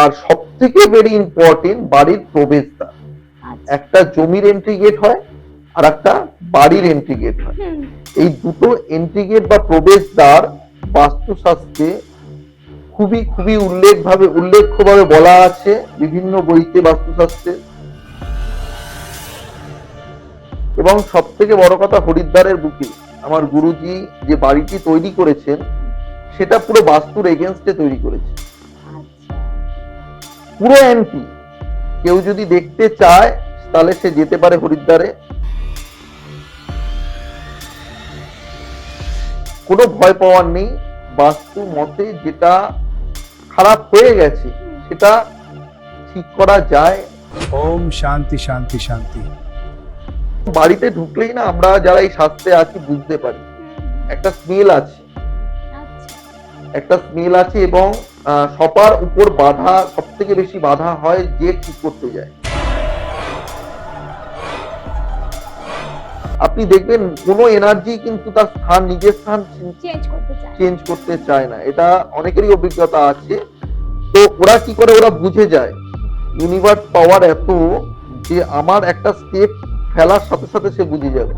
আর সব থেকে very important বাড়ির প্রবেশদ্বার। একটা জমির এন্ট্রি গেট হয় আর একটা বাড়ির এন্ট্রি গেট হয়। এই দুটো এন্ট্রি গেট বা প্রবেশদ্বার বাস্তুশাস্ত্রে খুবই খুবই উল্লেখ্যভাবে বলা আছে বিভিন্ন বইতে বাস্তুশাস্ত্রে। এবং সব থেকে বড় কথা, হরিদ্বারের বুকে আমার গুরুজি যে বাড়িটি তৈরি করেছেন সেটা পুরো বাস্তুর এগেনস্টে তৈরি করেছে, পুরো অ্যান্টি। কেউ যদি দেখতে চায় তাহলে সে যেতে পারে হরিদ্বারে, কোনো ভয় পাওয়ার নেই। বাস্তু মতে যেটা খারাপ হয়ে গেছে সেটা ঠিক করা যায়। ওম শান্তি শান্তি শান্তি। বাড়িতে ঢুকলেই না আমরা যারা এই শাস্ত্রে আছি বুঝতে পারি একটা স্মেল আছে, একটা স্মেল আছে। এবং সবার উপর বাধা, সব থেকে বেশি বাধা হয় যে ঠিক করতে যায়। আপনি দেখবেন কোন এনার্জি কিন্তু তার স্থান, নিজের স্থান চেঞ্জ করতে চায় না। এটা অনেকেরই অভিজ্ঞতা আছে। তো ওরা কি করে, ওরা বুঝে যায় ইউনিভার্স পাওয়ার এত যে আমার একটা স্টেপ ফেলার সাথে সাথে সে বুঝে যাবে।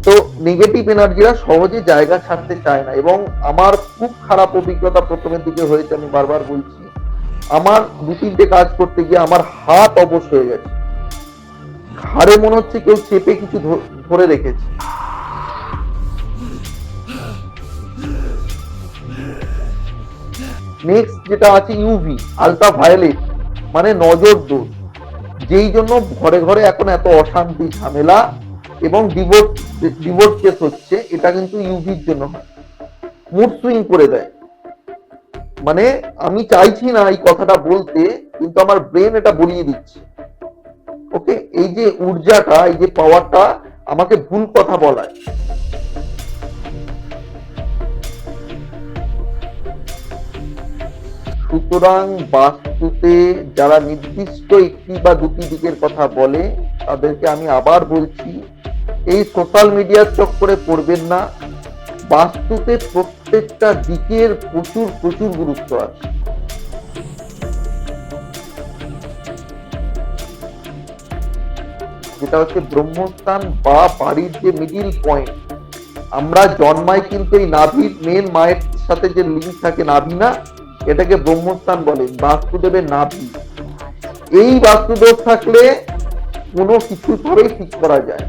তো নেগেটিভ এনার্জিরা সহজে জায়গা ছাড়তে চায় না। এবং আমার খুব খারাপ অভিজ্ঞতা প্রথমের দিকে হয়েছে, আমি বারবার বলছি। আমার 2-3টে কাজ করতে গিয়ে আমার হাত অবশ হয়ে গেছে, ঘাড়ে মনে হচ্ছে কেউ চেপে কিছু ধরে রেখেছে। নেক্সট যেটা আছে ইউভি, আলট্রা ভায়োলেট, মানে নজর দোষ, যেই জন্য ঘরে ঘরে এখন এত অশান্তি, ঝামেলা এবং ডিভোর্স কেস হচ্ছে। এটা কিন্তু ইউভির জন্য হয়, মুড সুইং করে দেয়। মানে আমি চাইছি না এই কথাটা বলতে, কিন্তু আমার ব্রেন এটা বলিয়ে দিচ্ছে। ওকে, এই যে ঊর্জাটা, এই যে পাওয়ারটা আমাকে ভুল কথা বলায়। সুতরাং বাস্তুতে যারা নির্দিষ্ট একটি বা দুটি দিকের কথা বলে তাদেরকে আমি আবার বলছি, এই সোশ্যাল মিডিয়ার চক্করে পড়বেন না। বাস্তুতে প্রত্যেকটা দিকের প্রচুর প্রচুর গুরুত্ব আছে। যেটা হচ্ছে ব্রহ্মস্থান বা বাড়ির যে মিডিল পয়েন্ট। আমরা জন্মাই কিন্তু এই নাভির, মেন মায়ের সাথে যে লিঙ্ক থাকে নাভি, না, এটাকে ব্রহ্মস্থান বলে, বাস্তুদেবের নাভি। এই বাস্তুদোষ থাকলে কোনো কিছু ভাবেই ঠিক করা যায়।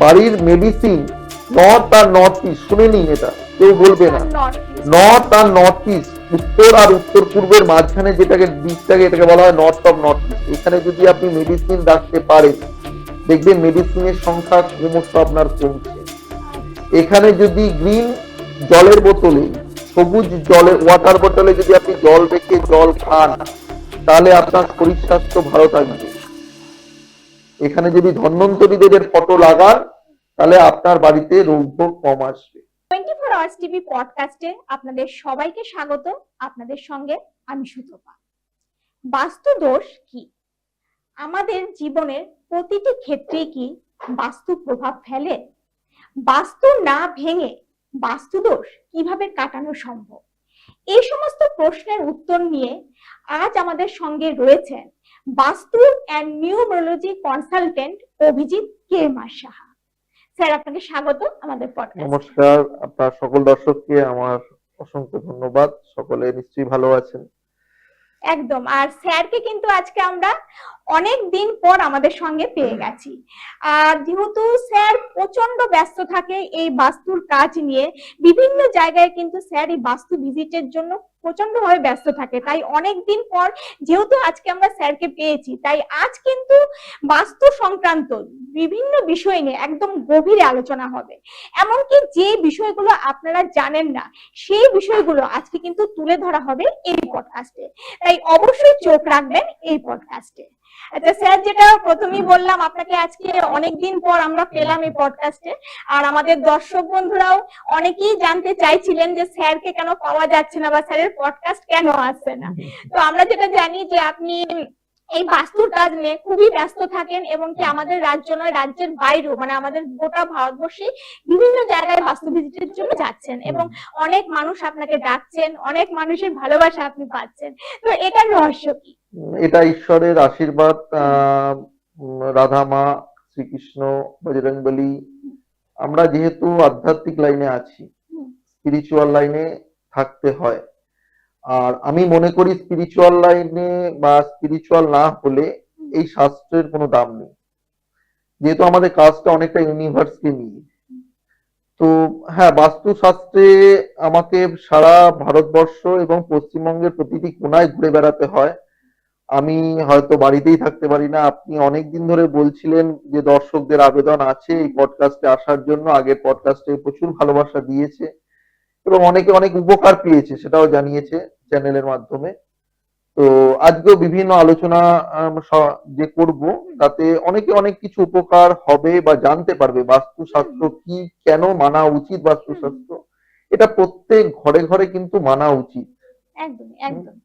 বাড়ির মেডিসিন নর্থ আর নর্থ ইস্ট, শুনে নিন, এটা কেউ বলবে না। নর্থ আর নর্থ ইস্ট, উত্তর আর উত্তর পূর্বের মাঝখানে যেটাকে দিকটাকে, এটাকে বলা হয় নর্থ অফ নর্থ ইস্ট। এখানে যদি আপনি মেডিসিন রাখতে পারেন, দেখবেন মেডিসিনের সংখ্যা ক্রমশ আপনার কমছে। এখানে যদি গ্রিন জলের বোতলে, সবুজ জলের ওয়াটার বোতলে যদি আপনি জল রেখে জল খান, তাহলে আপনার শরীর স্বাস্থ্য ভালো থাকবে। এখানে যদি ধন্বন্তরী দেবের ফটো লাগান, তাহলে আপনার বাড়িতে রোগ কম আসবে। 24 আওয়ার্স টিভি পডকাস্টে আপনাদের সবাইকে স্বাগত। আপনাদের সঙ্গে আমি সুতপা। বাস্তু দোষ কি? আমাদের জীবনের প্রতিটি ক্ষেত্রে কি বাস্তু প্রভাব ফেলে? বাস্তু না ভেঙে বাস্তু দোষ কিভাবে কাটানো সম্ভব? এই সমস্ত প্রশ্নের উত্তর নিয়ে আজ আমাদের সঙ্গে রয়েছেন vastu and numerology consultant Abhijit K Saha. Sir, আপনাকে স্বাগত আমাদের পডকাস্টে। নমস্কার, আপনার সকল দর্শককে আমার অসংখ্য ধন্যবাদ। সকলে নিশ্চয়ই ভালো আছেন। একদম। আর স্যারকে কিন্তু আজকে আমরা অনেক দিন পর আমাদের সঙ্গে পেয়ে গেছি। আর যেহেতু স্যার প্রচন্ড ব্যস্ত থাকে এই বাস্তুর কাজ নিয়ে, বিভিন্ন জায়গায় কিন্তু স্যার এই বাস্তু ভিজিটের জন্য প্রচন্ড ভাবে ব্যস্ত থাকে, তাই অনেক দিন পর যেহেতু আজকে আমরা স্যারকে পেয়েছি, তাই আজ কিন্তু বাস্তু সংক্রান্ত বিভিন্ন বিষয় নিয়ে একদম গভীরে আলোচনা হবে। এমনকি যে বিষয়গুলো আপনারা জানেন না সেই বিষয়গুলো আজকে কিন্তু তুলে ধরা হবে এই পডকাস্টে, তাই অবশ্যই চোখ রাখবেন এই পডকাস্টে। আচ্ছা স্যার, যেটা প্রথমেই বললাম, আপনাকে আজকে অনেকদিন পর আমরা পেলাম এই পডকাস্টে। আর আমাদের দর্শক বন্ধুরাও অনেকেই জানতে চাইছিলেন যে স্যারকে কেন পাওয়া যাচ্ছে না বা স্যারের পডকাস্ট কেন আসছে না। তো আমরা যেটা জানি যে আপনি এই বাস্তুর কাজ নিয়ে খুবই ব্যস্ত থাকেন এবং কি আমাদের রাজ্য নয় রাজ্যের বাইরেও মানে আমাদের গোটা ভারতবর্ষে বিভিন্ন জায়গায় বাস্তু ভিজিটের জন্য যাচ্ছেন এবং অনেক মানুষ আপনাকে ডাকছেন, অনেক মানুষের ভালোবাসা আপনি পাচ্ছেন। তো এটার রহস্য কি? এটা ঈশ্বরের আশীর্বাদ। রাধা মা, শ্রীকৃষ্ণ, বজরংবলী, আমরা যেহেতু আধ্যাত্মিক লাইনে আছি, স্পিরিচুয়াল লাইনে থাকতে হয়। আর আমি মনে করি স্পিরিচুয়াল লাইনে বা স্পিরিচুয়াল না হলে এই শাস্ত্রের কোনো দাম নেই, যেহেতু আমাদের কাজটা অনেকটা ইউনিভার্সকে নিয়ে। তো হ্যাঁ, বাস্তুশাস্ত্রে আমাকে সারা ভারতবর্ষ এবং পশ্চিমবঙ্গের প্রতিটি কোনায় ঘুরে বেড়াতে হয়। আমি হয়তো বাড়িতেই থাকতে পারি না। আপনি অনেকদিন ধরে বলছিলেন যে দর্শকদের আবেদন আছে এই পডকাস্টে আসার জন্য, আগের পডকাস্টে প্রচুর ভালোবাসা দিয়েছে এবং অনেকে অনেক উপকার পেয়েছে সেটাও জানিয়েছে চ্যানেলের মাধ্যমে। তো আজকেও বিভিন্ন আলোচনা যে করব তাতে অনেকে অনেক কিছু উপকার হবে বা জানতে পারবে বাস্তুশাস্ত্র কি, কেন মানা উচিত বাস্তুশাস্ত্র। এটা প্রত্যেক ঘরে ঘরে কিন্তু মানা উচিত। একদম একদম।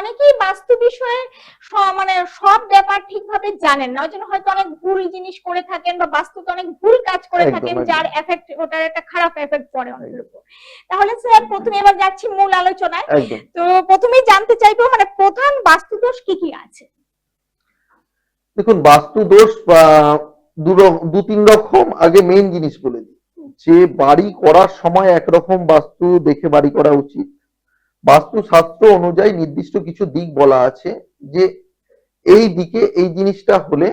অনেকেই বাস্তু বিষয়ে মানে সব ব্যাপার ঠিকভাবে জানেন না, ওই জন্য হয়তো অনেক ভুল জিনিস করে থাকেন বা বাস্তুতে অনেক ভুল কাজ করে থাকেন, যার এফেক্ট ওটার একটা খারাপ এফেক্ট পড়ে অনেকের উপর। তাহলে স্যার প্রথমে এবার যাচ্ছি মূল আলোচনায়। তো প্রথমেই জানতে চাইবো মানে প্রধান বাস্তু দোষ কি কি আছে? দেখুন, বাস্তু দোষ দু তিন রকম। আগে মেইন জিনিস বলে দিই যে বাড়ি করার সময় একরকম বাস্তু দেখে বাড়ি করা উচিত। বাস্তুশাস্ত্র অনুযায়ী নির্দিষ্ট কিছু দিক বলা আছে যে এই দিকে এই জিনিসটা হলে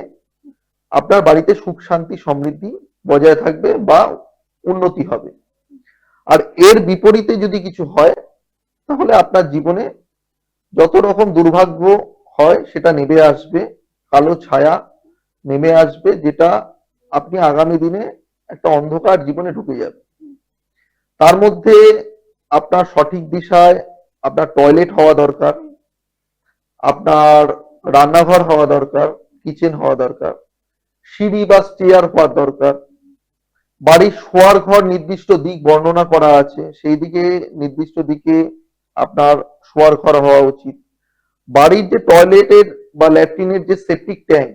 আপনার বাড়িতে সুখ শান্তি সমৃদ্ধি বজায় থাকবে বা উন্নতি হবে। আর এর বিপরীতে যদি কিছু হয় তাহলে আপনার জীবনে যত রকম দুর্ভাগ্য হয় সেটা নেমে আসবে, কালো ছায়া নেমে আসবে, যেটা আপনি আগামী দিনে একটা অন্ধকার জীবনে ঢুকে যাবে। তার মধ্যে আপনার সঠিক দিশায় আপনার টয়লেট হওয়া দরকার, আপনার রান্নাঘর হওয়া দরকার, কিচেন হওয়া দরকার, সিঁড়ি বা স্টেয়ার হওয়ার দরকার। বাড়ির শোয়ার ঘর নির্দিষ্ট দিক বর্ণনা করা আছে, সেই দিকে নির্দিষ্ট দিকে আপনার শোয়ার ঘর হওয়া উচিত। বাড়ির যে টয়লেটের বা ল্যাট্রিনের যে সেপটিক ট্যাঙ্ক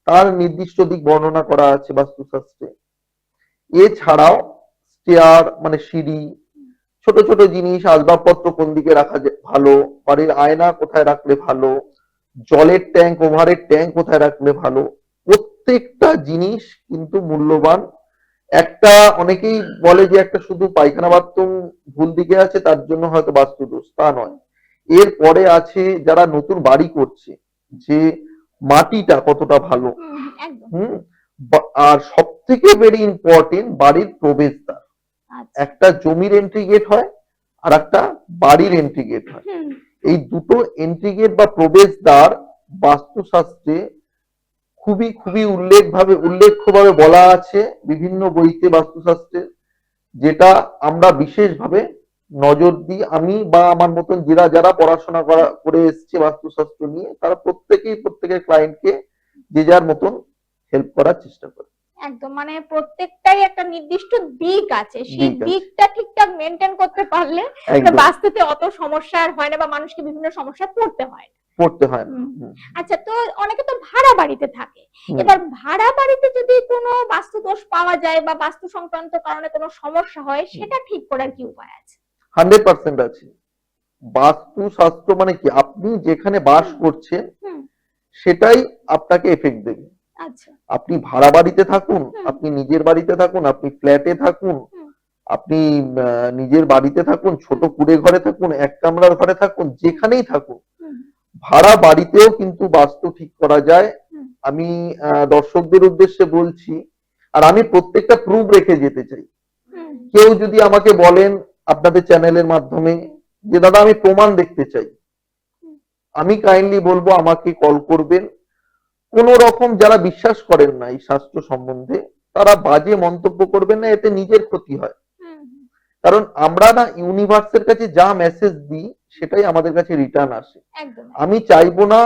তার নির্দিষ্ট দিক বর্ণনা করা আছে বাস্তুশাস্ত্রে। এছাড়াও স্টেয়ার মানে সিঁড়ি, ছোট ছোট জিনিস আসবাবপত্র কোন দিকে রাখা ভালো, বাড়ির আয়না কোথায় রাখলে ভালো, জলের ট্যাঙ্ক ওভারের ট্যাঙ্ক কোথায় রাখলে ভালো, প্রত্যেকটা জিনিস কিন্তু মূল্যবান। একটা অনেকেই বলে যে একটা শুধু পায়খানা বাথরুম ভুল দিকে আছে তার জন্য হয়তো বাস্তু দোষ, তা নয়। এরপরে আছে যারা নতুন বাড়ি করছে যে মাটিটা কতটা ভালো। আর সব থেকে ভেরি ইম্পর্টেন্ট বাড়ির প্রবেশদ্বার। একটা জমির এন্ট্রি গেট হয় আর একটা বাড়ির এন্ট্রি গেট হয়। এই দুটো এন্ট্রি গেট বা প্রবেশদ্বার বাস্তুশাস্ত্রে খুবই খুবই উল্লেখ্যভাবে বলা আছে বিভিন্ন বইতে বাস্তুশাস্ত্রে, যেটা আমরা বিশেষভাবে নজর দিই। আমি বা আমার মতন যারা পড়াশোনা করে এসছে বাস্তুশাস্ত্র নিয়ে তারা প্রত্যেকেই প্রত্যেকের ক্লায়েন্টকে যে যার মতন হেল্প করার চেষ্টা করে। একদম, মানে প্রত্যেকটাই একটা নির্দিষ্ট দিক আছে, সেই দিকটা ঠিকঠাক মেনটেন করতে পারলে বাস্তুতে অত সমস্যা আর হয় না বা মানুষকে বিভিন্ন সমস্যা পড়তে হয় না। আচ্ছা, তো অনেকে তো ভাড়া বাড়িতে থাকে, এবার ভাড়া বাড়িতে যদি কোনো বাস্তু দোষ পাওয়া যায় বা বাস্তু সংক্রান্ত কারণে কোনো সমস্যা হয় সেটা ঠিক করার কি উপায় আছে? 100% আছে। বাস্তু শাস্ত্র মানে কি, আপনি যেখানে বাস করছেন সেটাই আপনাকে এফেক্ট দেবে। আচ্ছা, আপনি ভাড়া বাড়িতে থাকুন, আপনি নিজের বাড়িতে থাকুন, আপনি ফ্ল্যাটে থাকুন, আপনি নিজের বাড়িতে থাকুন, ছোট কুড়ে ঘরে থাকুন, এক কামরার ঘরে থাকুন, যেখানেই থাকুন, ভাড়া বাড়িতেও কিন্তু বাস্তু ঠিক করা যায়। আমি দর্শকদের উদ্দেশ্যে বলছি, আর আমি প্রত্যেকটা প্রুফ রেখে যেতে চাই। কেউ যদি আমাকে বলেন আপনাদের চ্যানেলের মাধ্যমে যে দাদা আমি প্রমাণ দেখতে চাই, আমি কাইন্ডলি বলবো আমাকে কল করবেন। কোন রকম যারা বিশ্বাস করেন না এই শাস্ত্র সম্বন্ধে তারা বাজে মন্তব্য করবেন না, এতে নিজের ক্ষতি হয়। কারণ আমরা না ইউনিভার্সের কাছে যা মেসেজ দিই সেটাই আমাদের কাছে রিটার্ন আসে। আমি চাইবো না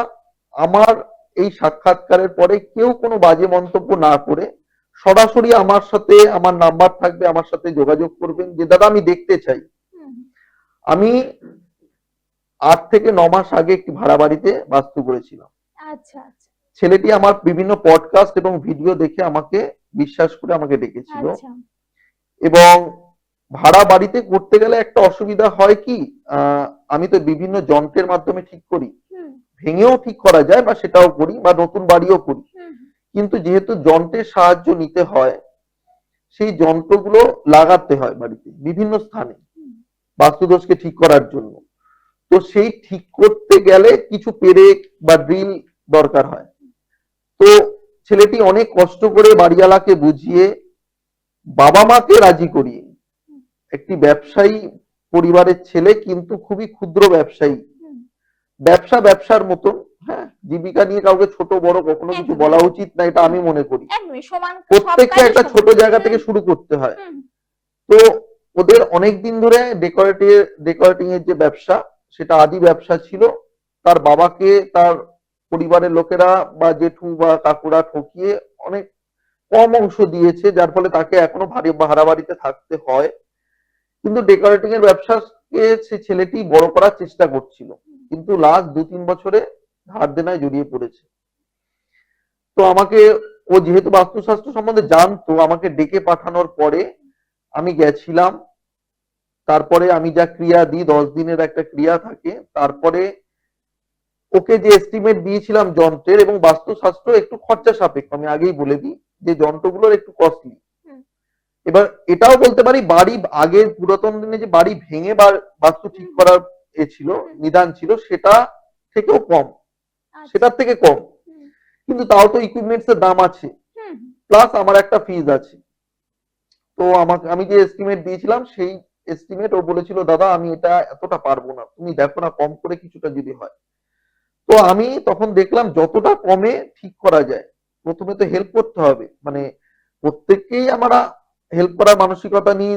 আমার এই সাক্ষাৎকারের পরে কেউ কোনো বাজে মন্তব্য না করে সরাসরি আমার সাথে, আমার নাম্বার থাকবে, আমার সাথে যোগাযোগ করবেন যে দাদা আমি দেখতে চাই। আমি 8 থেকে 9 মাস আগে একটি ভাড়া বাড়িতে বাস্তু করেছিলাম। আচ্ছা আচ্ছা ছেলেটি আমার বিভিন্ন পডকাস্ট এবং ভিডিও দেখে আমাকে বিশ্বাস করে আমাকে ডেকেছিল। আচ্ছা এবং ভাড়া বাড়িতে করতে গেলে একটা অসুবিধা হয় কি, আমি তো বিভিন্ন যন্ত্রের মাধ্যমে ঠিক করি, হুম ভেঙেও ঠিক করা যায় বা সেটাও করি বা নতুন বাড়িও করি, হুম কিন্তু যেহেতু যন্ত্রের সাহায্য নিতে হয় সেই যন্ত্রগুলো লাগাতে হয় বাড়িতে বিভিন্ন স্থানে হুম, বাস্তুদোষকে ঠিক করার জন্য। তো সেই ঠিক করতে গেলে কিছু পেরেক বা ড্রিল দরকার হয়। তো ছেলেটি অনেক কষ্ট করে বাড়িওয়ালাকে বুঝিয়ে বাবা মাকে রাজি করিয়ে, হুম, একটি ব্যবসায়ী পরিবারের ছেলে কিন্তু খুবই ক্ষুদ্র ব্যবসায়ী, হুম, ব্যবসার মতন, হ্যাঁ, জীবিকা নিয়ে কাউকে ছোট বড় কখনো কিছু একদম বলা একদম উচিত না, এটা হুম, আমি মনে করি। একদমই সমান, সব প্রত্যেককে কাজই একটা সমান। ছোট জায়গা হুম থেকে শুরু করতে হয়। হুম তো ওদের অনেক দিন ধরে ডেকোরেটিং এর যে ব্যবসা, সেটা আদি ব্যবসা ছিল। তার বাবাকে তার পরিবারের লোকেরা বা জেঠু বা কাকুরা ঠকিয়ে অনেক কম অংশ দিয়েছে, যার ফলে তাকে এখনো ভাড়া বাড়িতে থাকতে হয়। কিন্তু ডেকোরেটিং এর ব্যবসাকে সে ছেলেটি বড় করার চেষ্টা করছিল, কিন্তু লাস্ট 2-3 বছরে ধার দেনায় জড়িয়ে পড়েছে। তো আমাকে, ও যেহেতু বাস্তুশাস্ত্র সম্বন্ধে জানতো, আমাকে ডেকে পাঠানোর পরে আমি গেছিলাম। তারপরে আমি যা ক্রিয়া দিই, 10 দিনের একটা ক্রিয়া থাকে, তারপরে ওকে যে এস্টিমেট দিয়েছিলাম যন্ত্রের, এবং বাস্তুশাস্ত্র একটু খরচা সাপেক্ষ, আমি আগেই বলে দিই যে যন্ত্রগুলোর একটু কস্টলি। হুম এবার এটাও বলতে পারি, বাড়ি আগের পুরাতন দিনে যে বাড়ি ভেঙে বা বাস্তু ঠিক হুম করার ছিল, হুম, নিদান ছিল, সেটা থেকেও কম, আচ্ছা সেটার থেকে কম। হুম কিন্তু তাও তো ইকুইপমেন্টস এর দাম আছে, হুম প্লাস আমার একটা ফিজ আছে। তো আমাকে, আমি যে এস্টিমেট দিয়েছিলাম সেই এস্টিমেট ও বলেছিল দাদা আমি এটা এতটা পারবো না, তুমি দেখো না কম করে কিছুটা যদি হয়। তো আমি তখন দেখলাম যতটা কমে ঠিক করা যায়। প্রথমে তো হেল্প করতে হবে, মানে প্রত্যেককেই আমরা হেল্প করার মানসিকতা নিয়ে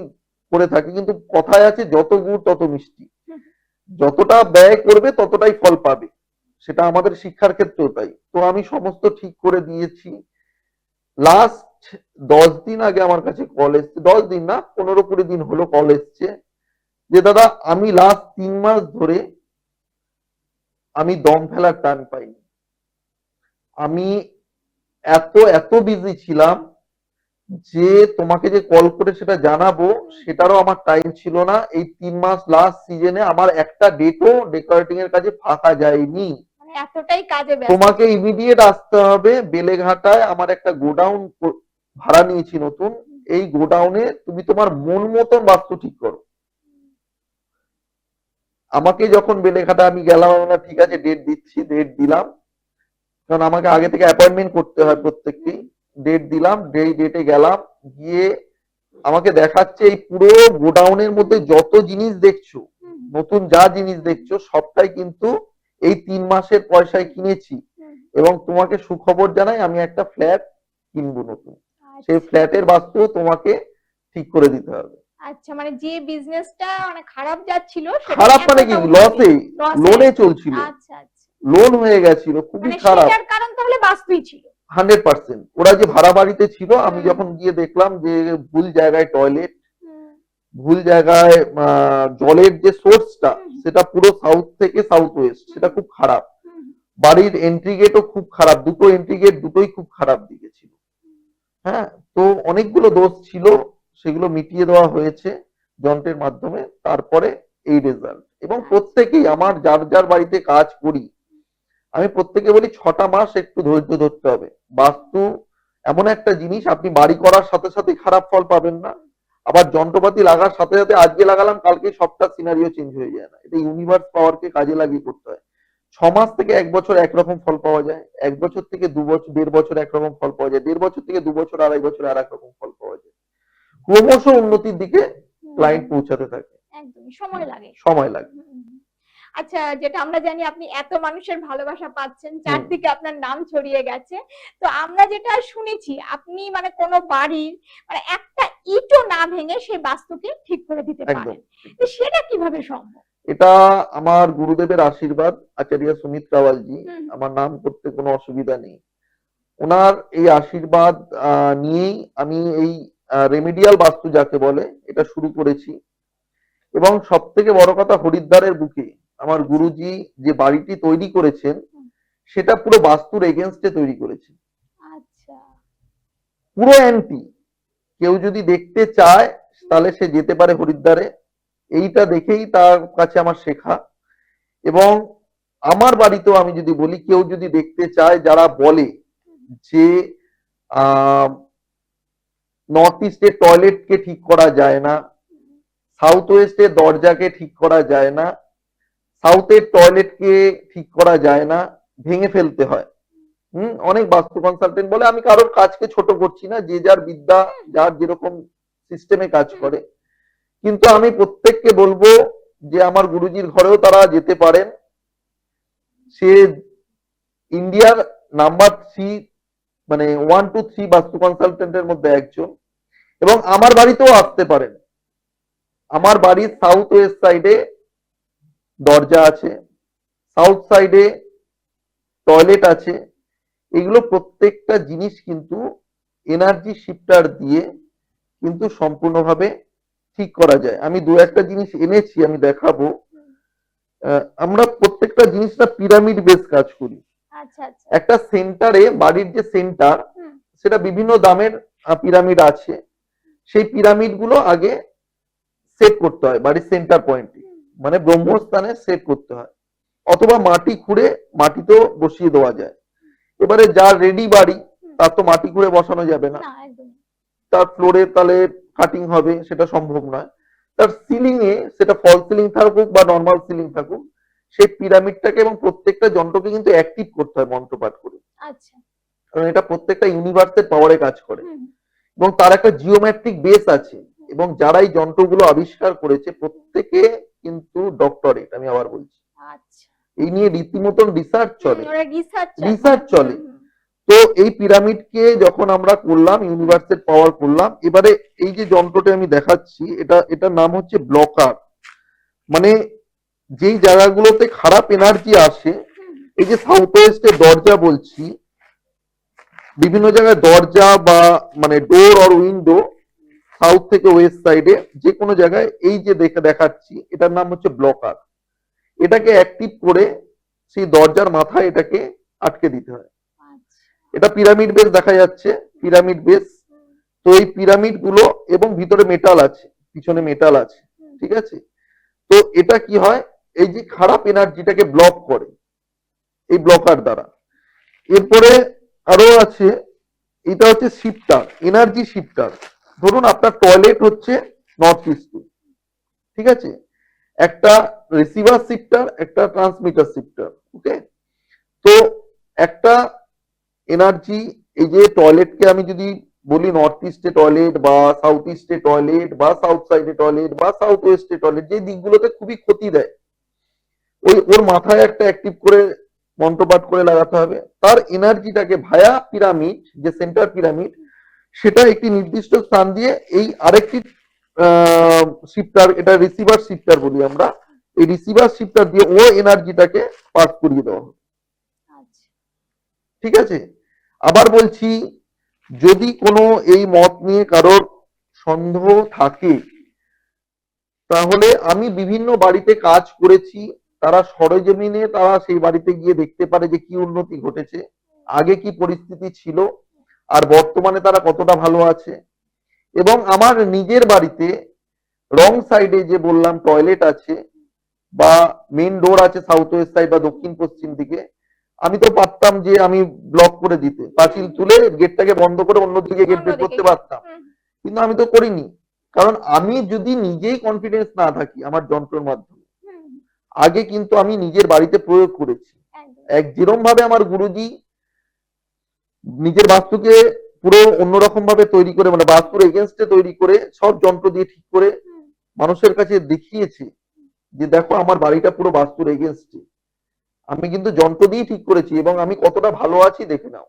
করে থাকি, কিন্তু কথায় আছে যত গুড় তত মিষ্টি, হুম, যতটা ব্যয় করবে ততটাই ফল পাবে। সেটা আমাদের শিক্ষার ক্ষেত্রেও তাই। তো আমি সমস্ত ঠিক করে দিয়েছি। লাস্ট 10 দিন আগে আমার কাছে কল এসছে, 10 দিন না, 15-20 দিন হলো কল এসছে যে দাদা আমি লাস্ট 3 মাস ধরে আমি দম ফেলার টান পাইনি, আমি এত এত বিজি ছিলাম যে তোমাকে যে কল করে সেটা জানাবো হুম, সেটারও আমার টাইম ছিল না। এই 3 মাস লাস্ট সিজনে আমার একটা ডেটও ডেকোরেটিং এর কাছে ফাঁকা যায়নি। মানে এতটাই কাজে ব্যস্ত তোমাকে ছিল। ইমিডিয়েট আসতে হবে বেলেঘাটায়, আমার একটা গোডাউন ভাড়া নিয়েছি নতুন। এই গোডাউনে তুমি তোমার মন মতন বাস্তু ঠিক করো। আমাকে যখন বেলেঘাটা আমি গেলাম, আমরা ঠিক আছে ডেট দিচ্ছি, ডেট দিলাম, কারণ আমাকে আগে থেকে অ্যাপয়েন্টমেন্ট করতে হয় প্রত্যেককেই। ডেট দিলাম, যেই ডেটে গেলাম, গিয়ে আমাকে দেখাচ্ছে এই পুরো গোডাউনের মধ্যে যত জিনিস দেখছো, হুম নতুন যা জিনিস দেখছো সবটাই কিন্তু এই 3 মাসের পয়সায় কিনেছি। হুম, এবং তোমাকে সুখবর জানাই, আমি একটা ফ্ল্যাট কিনবো নতুন, সেই আচ্ছা ফ্ল্যাটের বাস্তু তোমাকে ঠিক করে দিতে হবে। আচ্ছা, মানে যে বিজনেসটা মানে খারাপ যাচ্ছিল সেটা খারাপ মানে কি, এতটা উন্নতি, লসে, লসে লোনে একদম। চলছিল, আচ্ছা আচ্ছা, লোন হয়ে গেছিল, খুবই মানে খারাপ। সেটার কারণ তাহলে বাস্তুই ছিল। 100%। ওরা যে ভাড়া বাড়িতে ছিল, আমি হুম যখন গিয়ে দেখলাম যে ভুল জায়গায় টয়লেট, হুম ভুল জায়গায় জলের যে সোর্সটা হুম সেটা পুরো সাউথ থেকে সাউথ ওয়েস্ট, হুম সেটা খুব খারাপ। হুম বাড়ির এন্ট্রি গেটও খুব খারাপ, দুটো এন্ট্রি গেট দুটোই খুব খারাপ দিকে ছিল। হ্যাঁ, তো অনেকগুলো দোষ ছিল, সেগুলো মিটিয়ে দেওয়া হয়েছে যন্ত্রের মাধ্যমে। তারপরে এই রেজাল্ট। এবং আচ্ছা প্রত্যেকেই আমার যার যার বাড়িতে কাজ করি, আমি প্রত্যেকে বলি 6টা মাস একটু ধৈর্য ধরতে হবে। বাস্তু এমন একটা জিনিস, আপনি বাড়ি করার সাথে সাথে খারাপ ফল পাবেন না, আবার যন্ত্রপাতি লাগার সাথে সাথে আজকে লাগালাম কালকে সবটা সিনারিও চেঞ্জ হয়ে যায় না। এটা ইউনিভার্স পাওয়ারকে কাজে লাগিয়ে করতে হয়। 6 মাস থেকে 1 বছর একরকম ফল পাওয়া যায়, 1 বছর থেকে 2 বছর 1.5 বছর একরকম ফল পাওয়া যায়, 1.5 বছর থেকে 2 বছর 2.5 বছর আর এক রকম ফল পাওয়া যায়। ক্রমশ উন্নতির দিকে হুম, ক্লায়েন্ট পৌঁছাতে থাকে, একদমই সময় লাগে। সময় লাগে। হুম, হুম। আচ্ছা, যেটা আমরা জানি আপনি এত মানুষের ভালোবাসা পাচ্ছেন, হুম, চারদিকে আপনার নাম ছড়িয়ে গেছে। তো আমরা যেটা শুনেছি আপনি মানে কোনো বাড়ির মানে একটা ইটও না ভেঙে সেই বাস্তুকে ঠিক করে দিতে একদম। পারেন। তো সেটা কিভাবে সম্ভব? এটা আমার গুরুদেবের আশীর্বাদ, আচার্য সুমিত রাওয়ালজি। হুম, আমার নাম করতে কোনো অসুবিধা নেই। ওনার এই আশীর্বাদ নিয়েই আমি এই রেমেডিয়াল বাস্তু যাকে বলে এটা শুরু করেছি। এবং সব থেকে বড় কথা, হরিদ্বারের বুকে আমার আচ্ছা, গুরুজি যে বাড়িটি তৈরি করেছেন, হুম, সেটা পুরো বাস্তুর এগেনস্টে তৈরি করেছে, আচ্ছা। পুরো অ্যান্টি। কেউ যদি দেখতে চায় তাহলে সে যেতে পারে হরিদ্বারে, এইটা দেখেই তার কাছে আমার শেখা। এবং আমার বাড়িতেও আমি যদি বলি, কেউ যদি দেখতে চায়, যারা বলে যে নর্থ ইস্টের টয়লেটকে ঠিক করা যায় না, সাউথ ওয়েস্টের দরজাকে ঠিক করা যায় না, সাউথের টয়লেটকে ঠিক করা যায় না, ভেঙে ফেলতে হয়। অনেক বাস্তু কনসালটেন্ট বলে, আমি কারোর কাজকে ছোট করছি না, যে যার বিদ্যা, যার যেরকম সিস্টেমে কাজ করে। কিন্তু আমি প্রত্যেককে বলবো যে আমার গুরুজির ঘরেও তারা যেতে পারেন। সে ইন্ডিয়ার নাম্বার 3, মানে 1 to 3 বাস্তু কনসালটেন্টের মধ্যে একজন। এবং আমার বাড়িতেও আসতে পারেন। আমার বাড়ির সাউথ ওয়েস্ট সাইডে দরজা আছে, সাউথ সাইডে টয়লেট আছে। এগুলো প্রত্যেকটা জিনিস কিন্তু এনার্জি শিফটার দিয়ে কিন্তু সম্পূর্ণভাবে ঠিক করা যায়। আমি দু একটা জিনিস এনেছি, আমি দেখাবো। আমরা প্রত্যেকটা জিনিস না পিরামিড বেস কাজ করি। আচ্ছা আচ্ছা। একটা সেন্টারে, বাড়ির যে সেন্টার, সেটা বিভিন্ন দামের পিরামিড আছে। সেই পিরামিড গুলো আগে সেট করতে হয় বাড়ির সেন্টার পয়েন্টে, মানে ব্রহ্মস্থানে সেট করতে হয়, অথবা মাটি খুঁড়ে মাটিতেও বসিয়ে দেওয়া যায়। এবারে যার রেডি বাড়ি, তার তো মাটি খুঁড়ে বসানো যাবে না, না, একদম। তার ফ্লোরে তাহলে কাটিং হবে, সেটা সম্ভব নয়। তার সিলিং এ, সেটা ফল সিলিং থাকুক বা নর্মাল সিলিং থাকুক, সেই পিরামিডটাকে এবং প্রত্যেকটা যন্ত্রকে কিন্তু অ্যাক্টিভ করতে হয় মন্ত্রপাঠ করে। আচ্ছা। কারণ এটা প্রত্যেকটা ইউনিভার্সের পাওয়ারে কাজ করে, হুম। এবং তার একটা জিওমেট্রিক বেস আছে। এবং যারা এই যন্ত্রগুলো আবিষ্কার করেছে প্রত্যেকে কিন্তু ডক্টরেট, আমি আবার বলছি। আচ্ছা। এই নিয়ে রীতিমতন রিসার্চ চলে, ওরা রিসার্চ চলে। তো এই পিরামিডকে যখন আমরা করলাম, ইউনিভার্সের পাওয়ার করলাম, এবারে এই যে যন্ত্রটা আমি দেখাচ্ছি, এটার নাম হচ্ছে ব্লকার। মানে যেই জায়গাগুলোতে খারাপ এনার্জি আসে, এই যে সাউথ ওয়েস্টের দরজা বলছি, বিভিন্ন জায়গায় দরজা বা মানে ডোর অর উইন্ডো, সাউথ থেকে ওয়েস্ট সাইডে যে কোনো জায়গায়, এই যে দেখাচ্ছি, এটার নাম হচ্ছে ব্লকার। এটাকে অ্যাক্টিভ করে সেই দরজার মাথায় এটাকে আটকে দিতে হয়। এটা পিরামিড বেস দেখা যাচ্ছে, পিরামিড বেস। তো এই পিরামিড গুলো, এবং ভিতরে মেটাল আছে, পিছনে মেটাল আছে, ঠিক আছে। তো এটা কি হয়, এই যে খারাপ এনার্জিটাকে ব্লক করে এই ব্লকার দ্বারা। এরপরে আরো আছে, এটা হচ্ছে শিফটার, এনার্জি শিফটার। ধরুন আপনার টয়লেট হচ্ছে নর্থ ইস্টে, ঠিক আছে, একটা রিসিভার শিফটার, একটা ট্রান্সমিটার শিফটার, ওকে। তো একটা এনার্জি, এই যে টয়লেটকে আমি যদি বলি নর্থ ইস্টে টয়লেট বা সাউথ ইস্টে টয়লেট বা সাউথ সাইডে টয়লেট বা সাউথ ওয়েস্টে টয়লেট, যে দিকগুলোতে খুবই ক্ষতি দেয়, ওর মাথায় একটা অ্যাক্টিভ করে মন্ত্রপাঠ করে লাগাতে হবে। তার এনার্জিটাকে ভায়া পিরামিড, যে সেন্টার পিরামিড, সেটা একটি নির্দিষ্ট স্থান দিয়ে এই আরেকটি শিফটার, এটা রিসিভার শিফটার বলি আমরা, এই রিসিভার শিফটার দিয়ে ও এনার্জিটাকে পাস করিয়ে দেওয়া হবে, ঠিক আছে। আবার বলছি, যদি কোনো এই মত নিয়ে কারোর সন্দেহ থাকে, তাহলে আমি বিভিন্ন বাড়িতে কাজ করেছি, তারা সরেজমিনে তারা সেই বাড়িতে গিয়ে দেখতে পারে যে কি উন্নতি ঘটেছে, আগে কি পরিস্থিতি ছিল, আর বর্তমানে তারা কতটা ভালো আছে। এবং আমার নিজের বাড়িতে রং সাইডে যে বললাম টয়লেট আছে বা মেন ডোর আছে সাউথ ওয়েস্ট সাইড বা দক্ষিণ পশ্চিম দিকে, আমি তো পারতাম যে আমি ব্লক করে দিতে, পাঁচিল তুলে গেটটাকে বন্ধ করে অন্যদিকে গেট বের করতে পারতাম, কিন্তু আমি তো করিনি। কারণ আমি যদি নিজেই কনফিডেন্স না থাকি আমার যন্ত্রের মাধ্যমে, আগে কিন্তু আমি নিজের বাড়িতে প্রয়োগ করেছি। যেরকম ভাবে আমার গুরুজি নিজের বাস্তুকে পুরো অন্যরকম ভাবে তৈরি করে, মানে বাস্তুর এগেনস্টে তৈরি করে, সব যন্ত্র দিয়ে ঠিক করে মানুষের কাছে দেখিয়েছে যে দেখো আমার বাড়িটা পুরো বাস্তুর এগেনস্টে, আমি কিন্তু যন্ত্র দিয়ে ঠিক করেছি এবং আমি কতটা ভালো আছি দেখে নাও।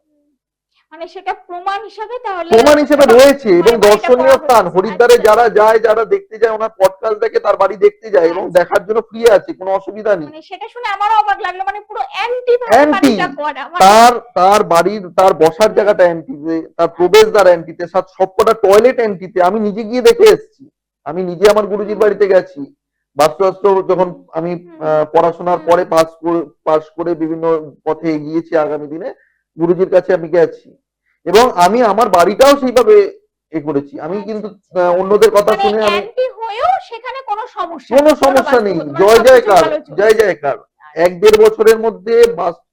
মানে সেটা প্রমাণ হিসাবে, তাহলে প্রমাণ হিসেবে রয়েছে। এবং দর্শনীয় স্থান, হরিদ্বারে যারা যায়, যারা দেখতে যায়, ওনার পডকাস্ট দেখে তার বাড়ি দেখতে যায় এবং দেখার জন্য ফ্রি আছে, কোনো অসুবিধা নেই। মানে সেটা শুনে আমারও অবাক লাগলো, মানে পুরো অ্যান্টি অ্যান্টি, তার বাড়ির, তার বসার জায়গাটা অ্যান্টিতে, তার প্রবেশদ্বার অ্যান্টিতে, সবকটা টয়লেট অ্যান্টিতে। আমি নিজে গিয়ে দেখে এসেছি, আমি নিজে আমার গুরুজির বাড়িতে গেছি, বাস্তুশাস্ত্র যখন আমি পড়াশোনার পরে পাস করে বিভিন্ন পথে এগিয়েছি আগামী দিনে, গুরুজির কাছে আমি গেছি এবং আমি আমার বাড়িটাও সেইভাবে করেছি। আমি কিন্তু অন্যদের কথা মানে শুনে আমি অ্যান্টি হয়েও সেখানে কোনো সমস্যা কোনো নেই, সমস্যা নেই, মানে জয় সবকিছু জয়কার, ভালো চলছে। জয় জয়কার। 1-1.5 বছরের মধ্যে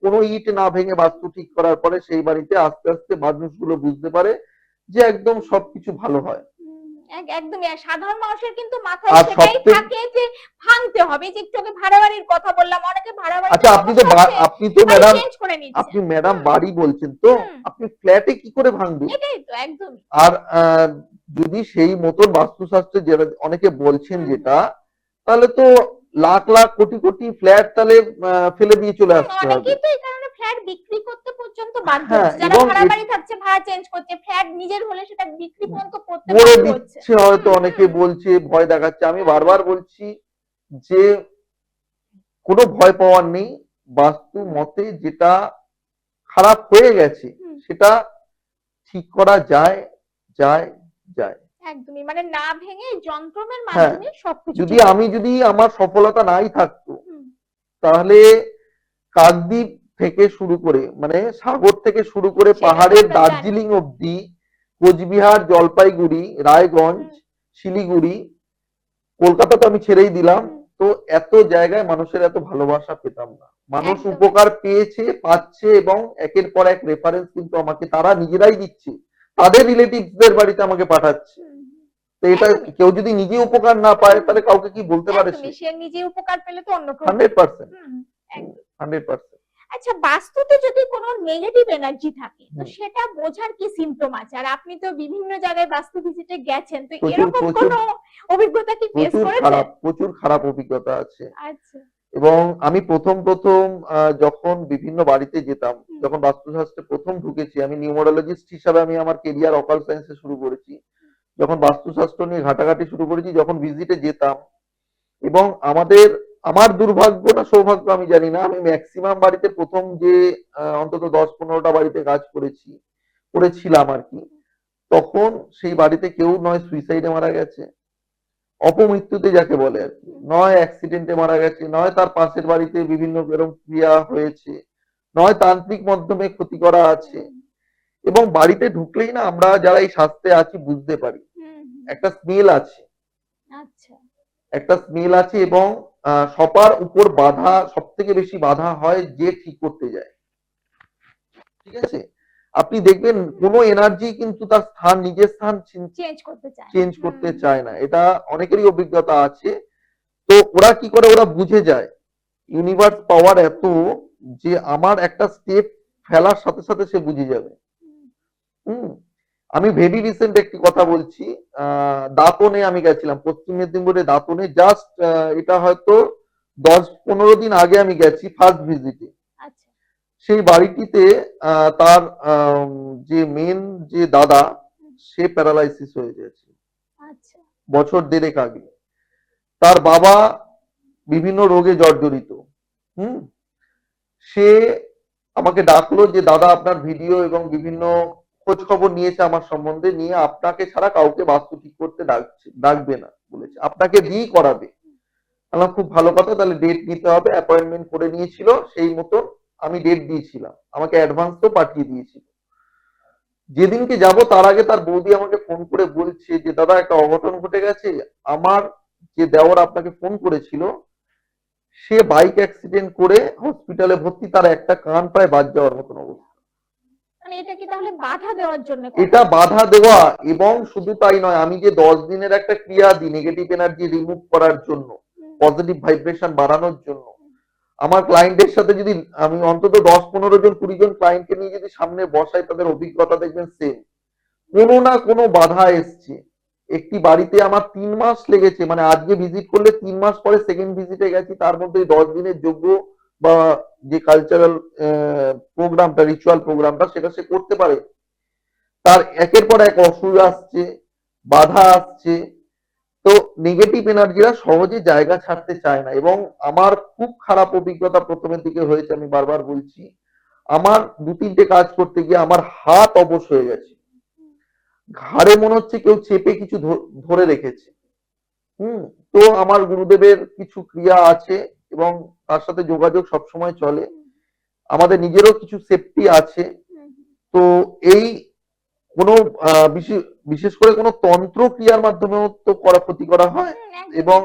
কোনো ইট না ভেঙে বাস্তু ঠিক করার পরে সেই বাড়িতে আস্তে আস্তে মানুষগুলো বুঝতে পারে যে একদম সবকিছু ভালো হয়। একদমই। আর সাধারণ মানুষের কিন্তু মাথায় আর সেটাই সবথেকে থাকে যে ভাঙতে হবে। যে একটু আগে ভাড়া বাড়ির কথা বললাম, অনেকে ভাড়া বাড়িতে আচ্ছা, আপনি তো সমস্যা হচ্ছে, আপনি তো বাড়ি ম্যাডাম, চেঞ্জ করে নিচ্ছে। আপনি ম্যাডাম বাড়ি বলছেন তো, আপনি ফ্ল্যাটে কি করে ভাঙবেন? এটাই তো একদমই। আর যদি সেই মতন বাস্তুশাস্ত্রে যেটা অনেকে বলছেন যেটা, তাহলে তো লাখ লাখ কোটি কোটি ফ্ল্যাট তাহলে ফেলে দিয়ে চলে আসতে হবে। অনেকেই তো এই কারণে ফ্ল্যাট বিক্রি করতে পর্যন্ত বাধ্য হ্যাঁ, হচ্ছে। যারা এবং ভাড়া বাড়ি থাকছে ভাড়া চেঞ্জ করছে, ফ্ল্যাট নিজের হলে সেটা বিক্রি পর্যন্ত করতে করে বাধ্য হচ্ছে। দিচ্ছে হয়তো, অনেকে বলছে, ভয় দেখাচ্ছে। আমি বারবার বলছি যে কোনো ভয় পাওয়ার নেই। বাস্তু মতে যেটা খারাপ হয়ে গেছে সেটা ঠিক করা যায়, যায়, যায়। একদমই, মানে না ভেঙে যন্ত্রণার হ্যাঁ, মাধ্যমে সবকিছু যদি ঠিক আমি যদি আমার সফলতা নাই থাকতো, হুম, তাহলে কাকদ্বীপ থেকে শুরু করে মানে সাগর থেকে শুরু করে সেটা তো পাহাড়ের আমরা জানি। দার্জিলিং অব্দি, কোচবিহার, জলপাইগুড়ি, রায়গঞ্জ, শিলিগুড়ি, কলকাতা তো আমি ছেড়েই দিলাম। তো এত জায়গায় মানুষের এত ভালোবাসা পেতাম না। মানুষ একদম। উপকার পেয়েছে, পাচ্ছে এবং একের পর এক রেফারেন্স কিন্তু আমাকে তারা নিজেরাই দিচ্ছে, তাদের রিলেটিভসদের বাড়িতে আমাকে পাঠাচ্ছে। তো এটা একদমই। কেউ যদি নিজে উপকার না পায় তাহলে কাউকে কি বলতে পারে সে? একদমই, সে নিজে উপকার পেলে তো অন্য কেউ 100%, একদম। 100%। আচ্ছা, বাস্তুতে যদি কোনো নেগেটিভ এনার্জি থাকে তো সেটা বোঝার কি সিম্পটম আছে? আর আপনি তো বিভিন্ন জায়গায় বাস্তু ভিজিটে গেছেন, তো প্রচুর এরকম প্রচুর কোনো অভিজ্ঞতা কি ফেস করেছেন? প্রচুর খারাপ অভিজ্ঞতা আছে। আচ্ছা। এবং আমি প্রথম প্রথম যখন বিভিন্ন বাড়িতে যেতাম, যখন বাস্তুশাস্ত্রে প্রথম ঢুকেছি, আমি নিউমোরোলজিস্ট হিসাবে আমি আমার কেরিয়ার অকাল সায়েন্সে শুরু করেছি। যখন বাস্তুশাস্ত্র নিয়ে ঘাটাঘাটি শুরু করেছি, যখন ভিজিটে যেতাম, এবং আমার দুর্ভাগ্য না সৌভাগ্য আমি জানি না, আমি ম্যাক্সিমাম বাড়িতে প্রথম যে অন্তত 10-15টা বাড়িতে কাজ করেছিলাম আর কি, তখন সেই বাড়িতে কেউ নয় সুইসাইডে মারা গেছে, অপমৃত্যুতে যাকে বলে আর কি, নয় অ্যাক্সিডেন্টে মারা গেছে, নয় তার পাশের বাড়িতে বিভিন্ন এরকম ক্রিয়া হয়েছে, নয় তান্ত্রিক মাধ্যমে ক্ষতি করা আছে। এবং বাড়িতে ঢুকলেই না আমরা যারা এই শাস্ত্রে আছি বুঝতে পারি একটা স্মেল আছে, আচ্ছা। একটা স্মেল আছে। এবং সবার উপর বাধা, সব থেকে বেশি বাধা হয় যে ঠিক করতে যায়। ঠিক আছে, আপনি দেখবেন কোন এনার্জি কিন্তু তার স্থান, নিজের স্থান চেঞ্জ করতে চায় না। এটা অনেকেরই অভিজ্ঞতা আছে। তো ওরা কি করে, ওরা বুঝে যায় ইউনিভার্স পাওয়ার এত যে আমার একটা স্টেপ ফেলার সাথে সাথে সে বুঝে যাবে। আমি ভেরি রিসেন্ট একটি কথা বলছি, দাঁতনে আমি গেছিলাম, পশ্চিম মেদিনীপুরে দাঁতনে, জাস্ট এটা হয়তো 10-15 দিন আগে আমি গেছি ফার্স্ট ভিজিটে। সেই বাড়িটিতে তার যে মেন যে দাদা, সে প্যারালাইসিস হয়ে গেছে বছর দেড়েক আগে। তার বাবা বিভিন্ন রোগে জর্জরিত। সে আমাকে ডাকলো যে দাদা আপনার ভিডিও এবং বিভিন্ন খোঁজ খবর নিয়েছে আমার সম্বন্ধে, নিয়ে আপনাকে ছাড়া কাউকে বাস্তু ঠিক করতে ডাকবে না বলেছে, আপনাকে দিয়েই করাবে। আমার খুব ভালো কথা, তাহলে ডেট নিতে হবে। অ্যাপয়েন্টমেন্ট করে নিয়েছিল, সেই মতন আমি ডেট দিয়েছিলাম, আমাকে অ্যাডভান্স তো পাঠিয়ে দিয়েছিল। যেদিনকে যাব তার আগে তার বৌদি আমাকে ফোন করে বলছে যে দাদা একটা অঘটন ঘটে গেছে, আমার যে দেওর আপনাকে ফোন করেছিল সে বাইক অ্যাক্সিডেন্ট করে হসপিটালে ভর্তি, তার একটা কান প্রায় বাদ যাওয়ার মতন অবস্থা। মানে এটা কি তাহলে বাধা দেওয়ার জন্য? এটা বাধা দেওয়া। এবং শুধু তাই নয়, আমি যে 10 দিনের একটা ক্রিয়া দিই নেগেটিভ এনার্জি রিমুভ করার জন্য, পজিটিভ ভাইব্রেশন বাড়ানোর জন্য, আমার ক্লায়েন্টের সাথে যদি আমি অন্তত 10-15 জন 20 জন ক্লায়েন্টকে নিয়ে যদি সামনে বসাই, তাদের অভিজ্ঞতা দেখবেন সেম, কোনো না কোনো বাধা এসছে। একটি বাড়িতে আমার 3 মাস লেগেছে, মানে আজকে ভিজিট করলে 3 মাস পরে সেকেন্ড ভিজিটে গেছি, তার মধ্যে 10 দিনের যজ্ঞ বা যে কালচারাল প্রোগ্রামটা, রিচুয়াল প্রোগ্রামটা, সেটা সে করতে পারে। তার একের পর এক অসুখ আসছে, বাধা আসছে। তো নেগেটিভ এনার্জিরা সহজে জায়গা ছাড়তে চায় না। এবং আমার খুব খারাপ অভিজ্ঞতা প্রথমের দিকে হয়েছে, আমি বারবার বলছি, আমার 2-3টে কাজ করতে গিয়ে আমার হাত অবশ হয়ে গেছে, ঘাড়ে মনে হচ্ছে কেউ চেপে কিছু ধরে রেখেছে। তো আমার গুরুদেবের কিছু ক্রিয়া আছে এবং তার সাথে যোগাযোগ সবসময় চলে। আমাদের নিজেরও কিছু সেফটি আছে। তো এই কোনো বিশেষ করে কোনো তন্ত্র ক্রিয়ার মাধ্যমেও তো ক্ষতি করা হয়। এবং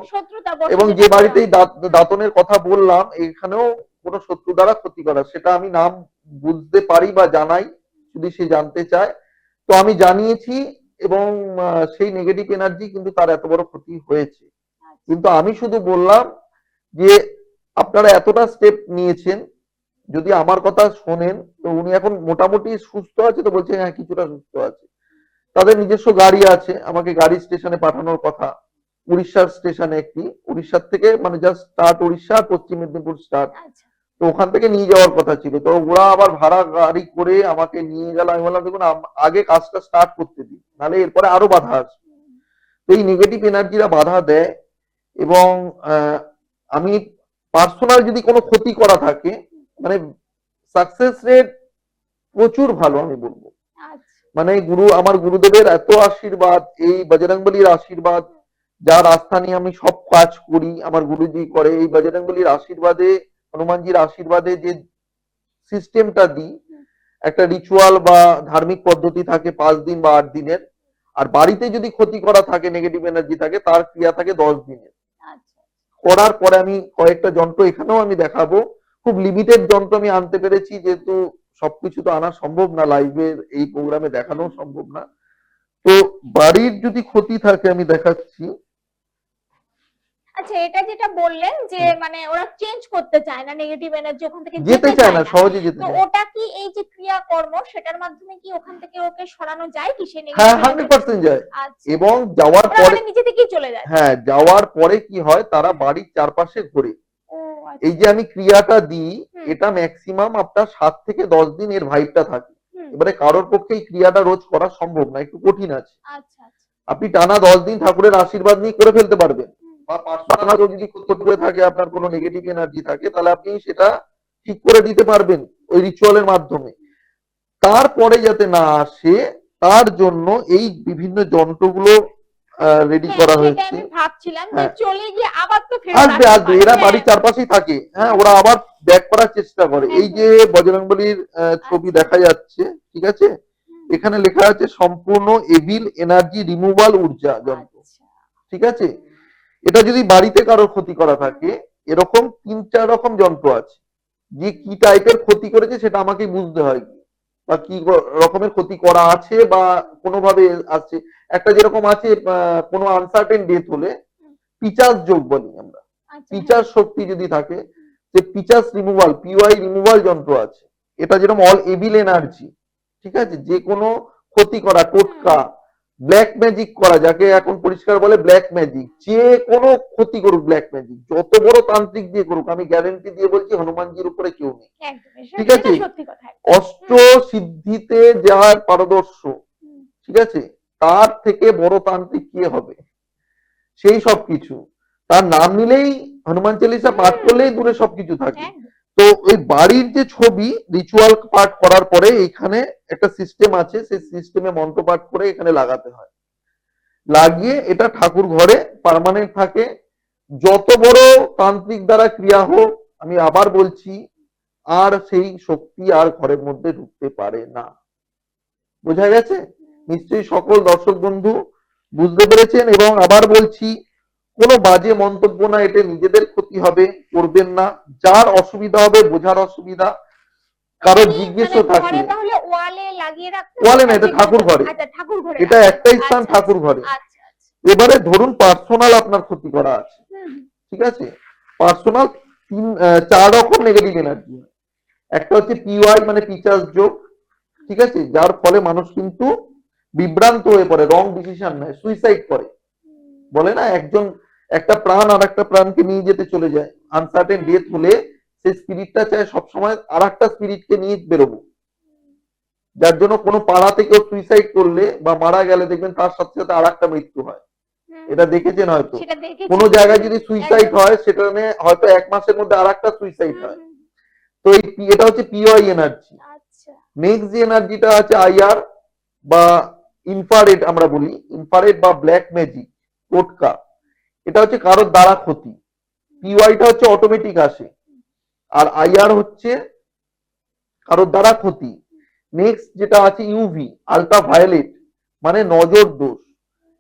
এবং যে বাড়িতেই দাতনের কথা বললাম, এখানেও কোনো শত্রু দ্বারা ক্ষতি করা, সেটা আমি নাম বুঝতে পারি বা জানাই যদি সে জানতে চায়, তো আমি জানিয়েছি। এবং সেই নেগেটিভ এনার্জি কিন্তু তার এত বড় ক্ষতি হয়েছে। কিন্তু আমি শুধু বললাম যে আপনারা এতটা স্টেপ নিয়েছেন, যদি আমার কথা শোনেন, তো উনি এখন মোটামুটি সুস্থ আছে, তো বলছে হ্যাঁ কিছুটা সুস্থ আছে। তাদের নিজস্ব গাড়ি আছে, আমাকে গাড়ি স্টেশনে পাঠানোর কথা, উড়িষ্যার স্টেশনে একটি, উড়িষ্যার থেকে মানে জাস্ট স্টার্ট উড়িষ্যা, পশ্চিম মেদিনীপুর স্টার্ট, তো ওখান থেকে নিয়ে যাওয়ার কথা ছিল। তো ওরা আবার ভাড়া গাড়ি করে আমাকে নিয়ে গেল। আমি বললাম দেখুন আগে কাজটা স্টার্ট করতে দিই, নাহলে এরপরে আরো বাধা আসবে। তো এই নেগেটিভ এনার্জিরা বাধা দেয়। এবং আমি পার্সোনাল যদি কোনো ক্ষতি করা থাকে, মানে সাকসেস রেট প্রচুর ভালো আমি বলবো। মানে আমার গুরুদেবের এত আশীর্বাদ, এই বজরংবলীর আশীর্বাদ, যার আস্থা নিয়ে আমি সব কাজ করি, আমার গুরুজি করে, এই বজরংবলীর আশীর্বাদে, হনুমানজির আশীর্বাদে যে সিস্টেমটা দিই, একটা রিচুয়াল বা ধার্মিক পদ্ধতি থাকে 5 দিন বা 8 দিনের। আর বাড়িতে যদি ক্ষতি করা থাকে, নেগেটিভ এনার্জি থাকে, তার ক্রিয়া থাকে 10 দিনের। করার পরে আমি কয়েকটা যন্ত্র এখানেও আমি দেখাবো। খুব লিমিটেড যন্ত্র আমি আনতে পেরেছি, যেহেতু সবকিছু তো আনা সম্ভব না, লাইভের এই প্রোগ্রামে দেখানো সম্ভব না। তো বাড়ির যদি ক্ষতি থাকে আমি দেখাচ্ছি। আচ্ছা, এটা যেটা বললেন যে মানে ওরা চেঞ্জ করতে চায় না, নেগেটিভ এনার্জি ওখান থেকে যেতে চায় না, সহজে যেতে তো চায়। ওটা কি এই যে ক্রিয়াকর্ম, সেটার মাধ্যমে কি ওখান থেকে ওকে সরানো যায় কি? সে হ্যাঁ, নেগেটিভ 100% যায়। আচ্ছা, এবং যাওয়ার পরে নিজে থেকেই চলে যায়। হ্যাঁ, যাওয়ার পরে কি হয়, তারা বাড়ির চারপাশে ঘোরে। ও আচ্ছা। এই যে আমি ক্রিয়াটা দিই, এটা ম্যাক্সিমাম আপনার 7 থেকে 10 দিন এর ভাইবটা থাকে। এবারে কারোর পক্ষে এই ক্রিয়াটা রোজ করা সম্ভব না, একটু কঠিন আছে। আচ্ছা আচ্ছা। আপনি টানা 10 দিন ঠাকুরের আশীর্বাদ নিয়ে করে ফেলতে পারবেন। বা পার্সোনাল যদি করে থাকে, আপনার কোনো নেগেটিভ এনার্জি থাকে, তাহলে আপনি সেটা ঠিক করে দিতে পারবেন ওই রিচুয়ালের মাধ্যমে। তারপরে যাতে না আসে, তার জন্য এই বিভিন্ন যন্ত্রগুলো রেডি করা হয়েছে। আমি ভাবছিলাম যে চলে গিয়ে আবার তো ফেরত আসবে আসবে, এরা বাড়ির চারপাশেই থাকে। হ্যাঁ, ওরা আবার ব্যাক করার চেষ্টা করে। এই যে বজরংবলীর ছবি দেখা যাচ্ছে, ঠিক আছে, এখানে লেখা আছে সম্পূর্ণ এভিল এনার্জি রিমুভাল ঊর্জা যন্ত্র, ঠিক আছে। এটা যদি বাড়িতে কারোর ক্ষতি করা থাকে, এরকম 3-4 রকম যন্ত্র আছে। যে কি টাইপের ক্ষতি করেছে সেটা আমাকে বুঝতে হয়, বা কি রকমের ক্ষতি করা আছে বা কোনোভাবে আছে। একটা যেরকম আছে, কোনো আনসার্টেন ডেথ হলে পিচাস যোগ বলি আমরা, পিচাস শক্তি যদি থাকে, যে পিচাস রিমুভাল, পিওয়াই রিমুভাল যন্ত্র আছে। এটা যেরকম অল এভিল এনার্জি, ঠিক আছে, যে কোনো ক্ষতি করা, টোটকা, ব্ল্যাক ম্যাজিক করা, যাকে এখন পরিষ্কার বলে ব্ল্যাক ম্যাজিক, যে কোনো ক্ষতি করুক, ব্ল্যাক ম্যাজিক যত বড় তান্ত্রিক দিয়ে করুক, আমি গ্যারেন্টি দিয়ে বলছি হনুমানজির উপরে কেউ নেই, ঠিক আছে। অষ্ট সিদ্ধিতে যার পারদর্শ, ঠিক আছে, তার থেকে বড় তান্ত্রিক কে হবে? সেই সব কিছু তার নাম নিলেই, হনুমান চালিসা পাঠ করলেই দূরে সবকিছু থাকে। তো ওই বাড়ির যে ছবি, রিচুয়াল পাঠ করার পরে এখানে একটা সিস্টেম আছে, সেই সিস্টেমে মন্ত্র পাঠ করে এখানে লাগাতে হয়। লাগিয়ে এটা ঠাকুর ঘরে পার্মানেন্ট থাকে। যত বড় তান্ত্রিক দ্বারা ক্রিয়া হোক, আমি আবার বলছি, আর সেই শক্তি আর ঘরের মধ্যে ঢুকতে পারে না। বোঝা গেছে? নিশ্চয়ই সকল দর্শক বন্ধু বুঝতে পেরেছেন। এবং আবার বলছি, কোনো বাজে মন্তব্য না, এতে নিজেদের ক্ষতি হবে, করবেন না। যার অসুবিধা হবে, বোঝার অসুবিধা, কারো জিজ্ঞেসও থাকে, ওয়ালে না, এটা ঠাকুর ঘরে, এটা একটাই স্থান, ঠাকুর ঘরে। এবারে ধরুন পার্সোনাল আপনার ক্ষতি করা আছে, ঠিক আছে, পার্সোনাল 4 রকম নেগেটিভ এনার্জি। একটা হচ্ছে পিওয়াই মানে পিচাস যোগ, ঠিক আছে, যার ফলে মানুষ কিন্তু বিভ্রান্ত হয়ে পড়ে, রং ডিসিশন নেয়, সুইসাইড করে। বলে না, একটা প্রাণ আর একটা প্রাণকে নিয়ে যেতে চলে যায়। আনসার্টেন ডেথ হলে সেই স্পিরিটটা চায় সবসময় আর একটা স্পিরিটকে নিয়ে বেরোবো। যার জন্য কোনো পাড়াতে কেউ সুইসাইড করলে বা মারা গেলে দেখবেন তার সাথে সাথে আর একটা মৃত্যু হয়। এটা দেখেছেন হয়তো, কোনো জায়গায় যদি সুইসাইড হয়, সেখানে হয়তো 1 মাসের মধ্যে আর একটা সুইসাইড হয়। তো এটা হচ্ছে পিওআই এনার্জি। নেক্সট যে এনার্জিটা আছে আইআর বা ইনফ্রারেড, আমরা বলি ইনফ্রারেড বা ব্ল্যাক ম্যাজিক, টোটকা। এটা হচ্ছে কারোর দ্বারা ক্ষতি। পিওয়াইটা হচ্ছে অটোমেটিক আসে, আর আইআর হচ্ছে কারোর দ্বারা ক্ষতি। নেক্সট যেটা আছে ইউভি, আলট্রা ভায়োলেট, মানে নজর দোষ,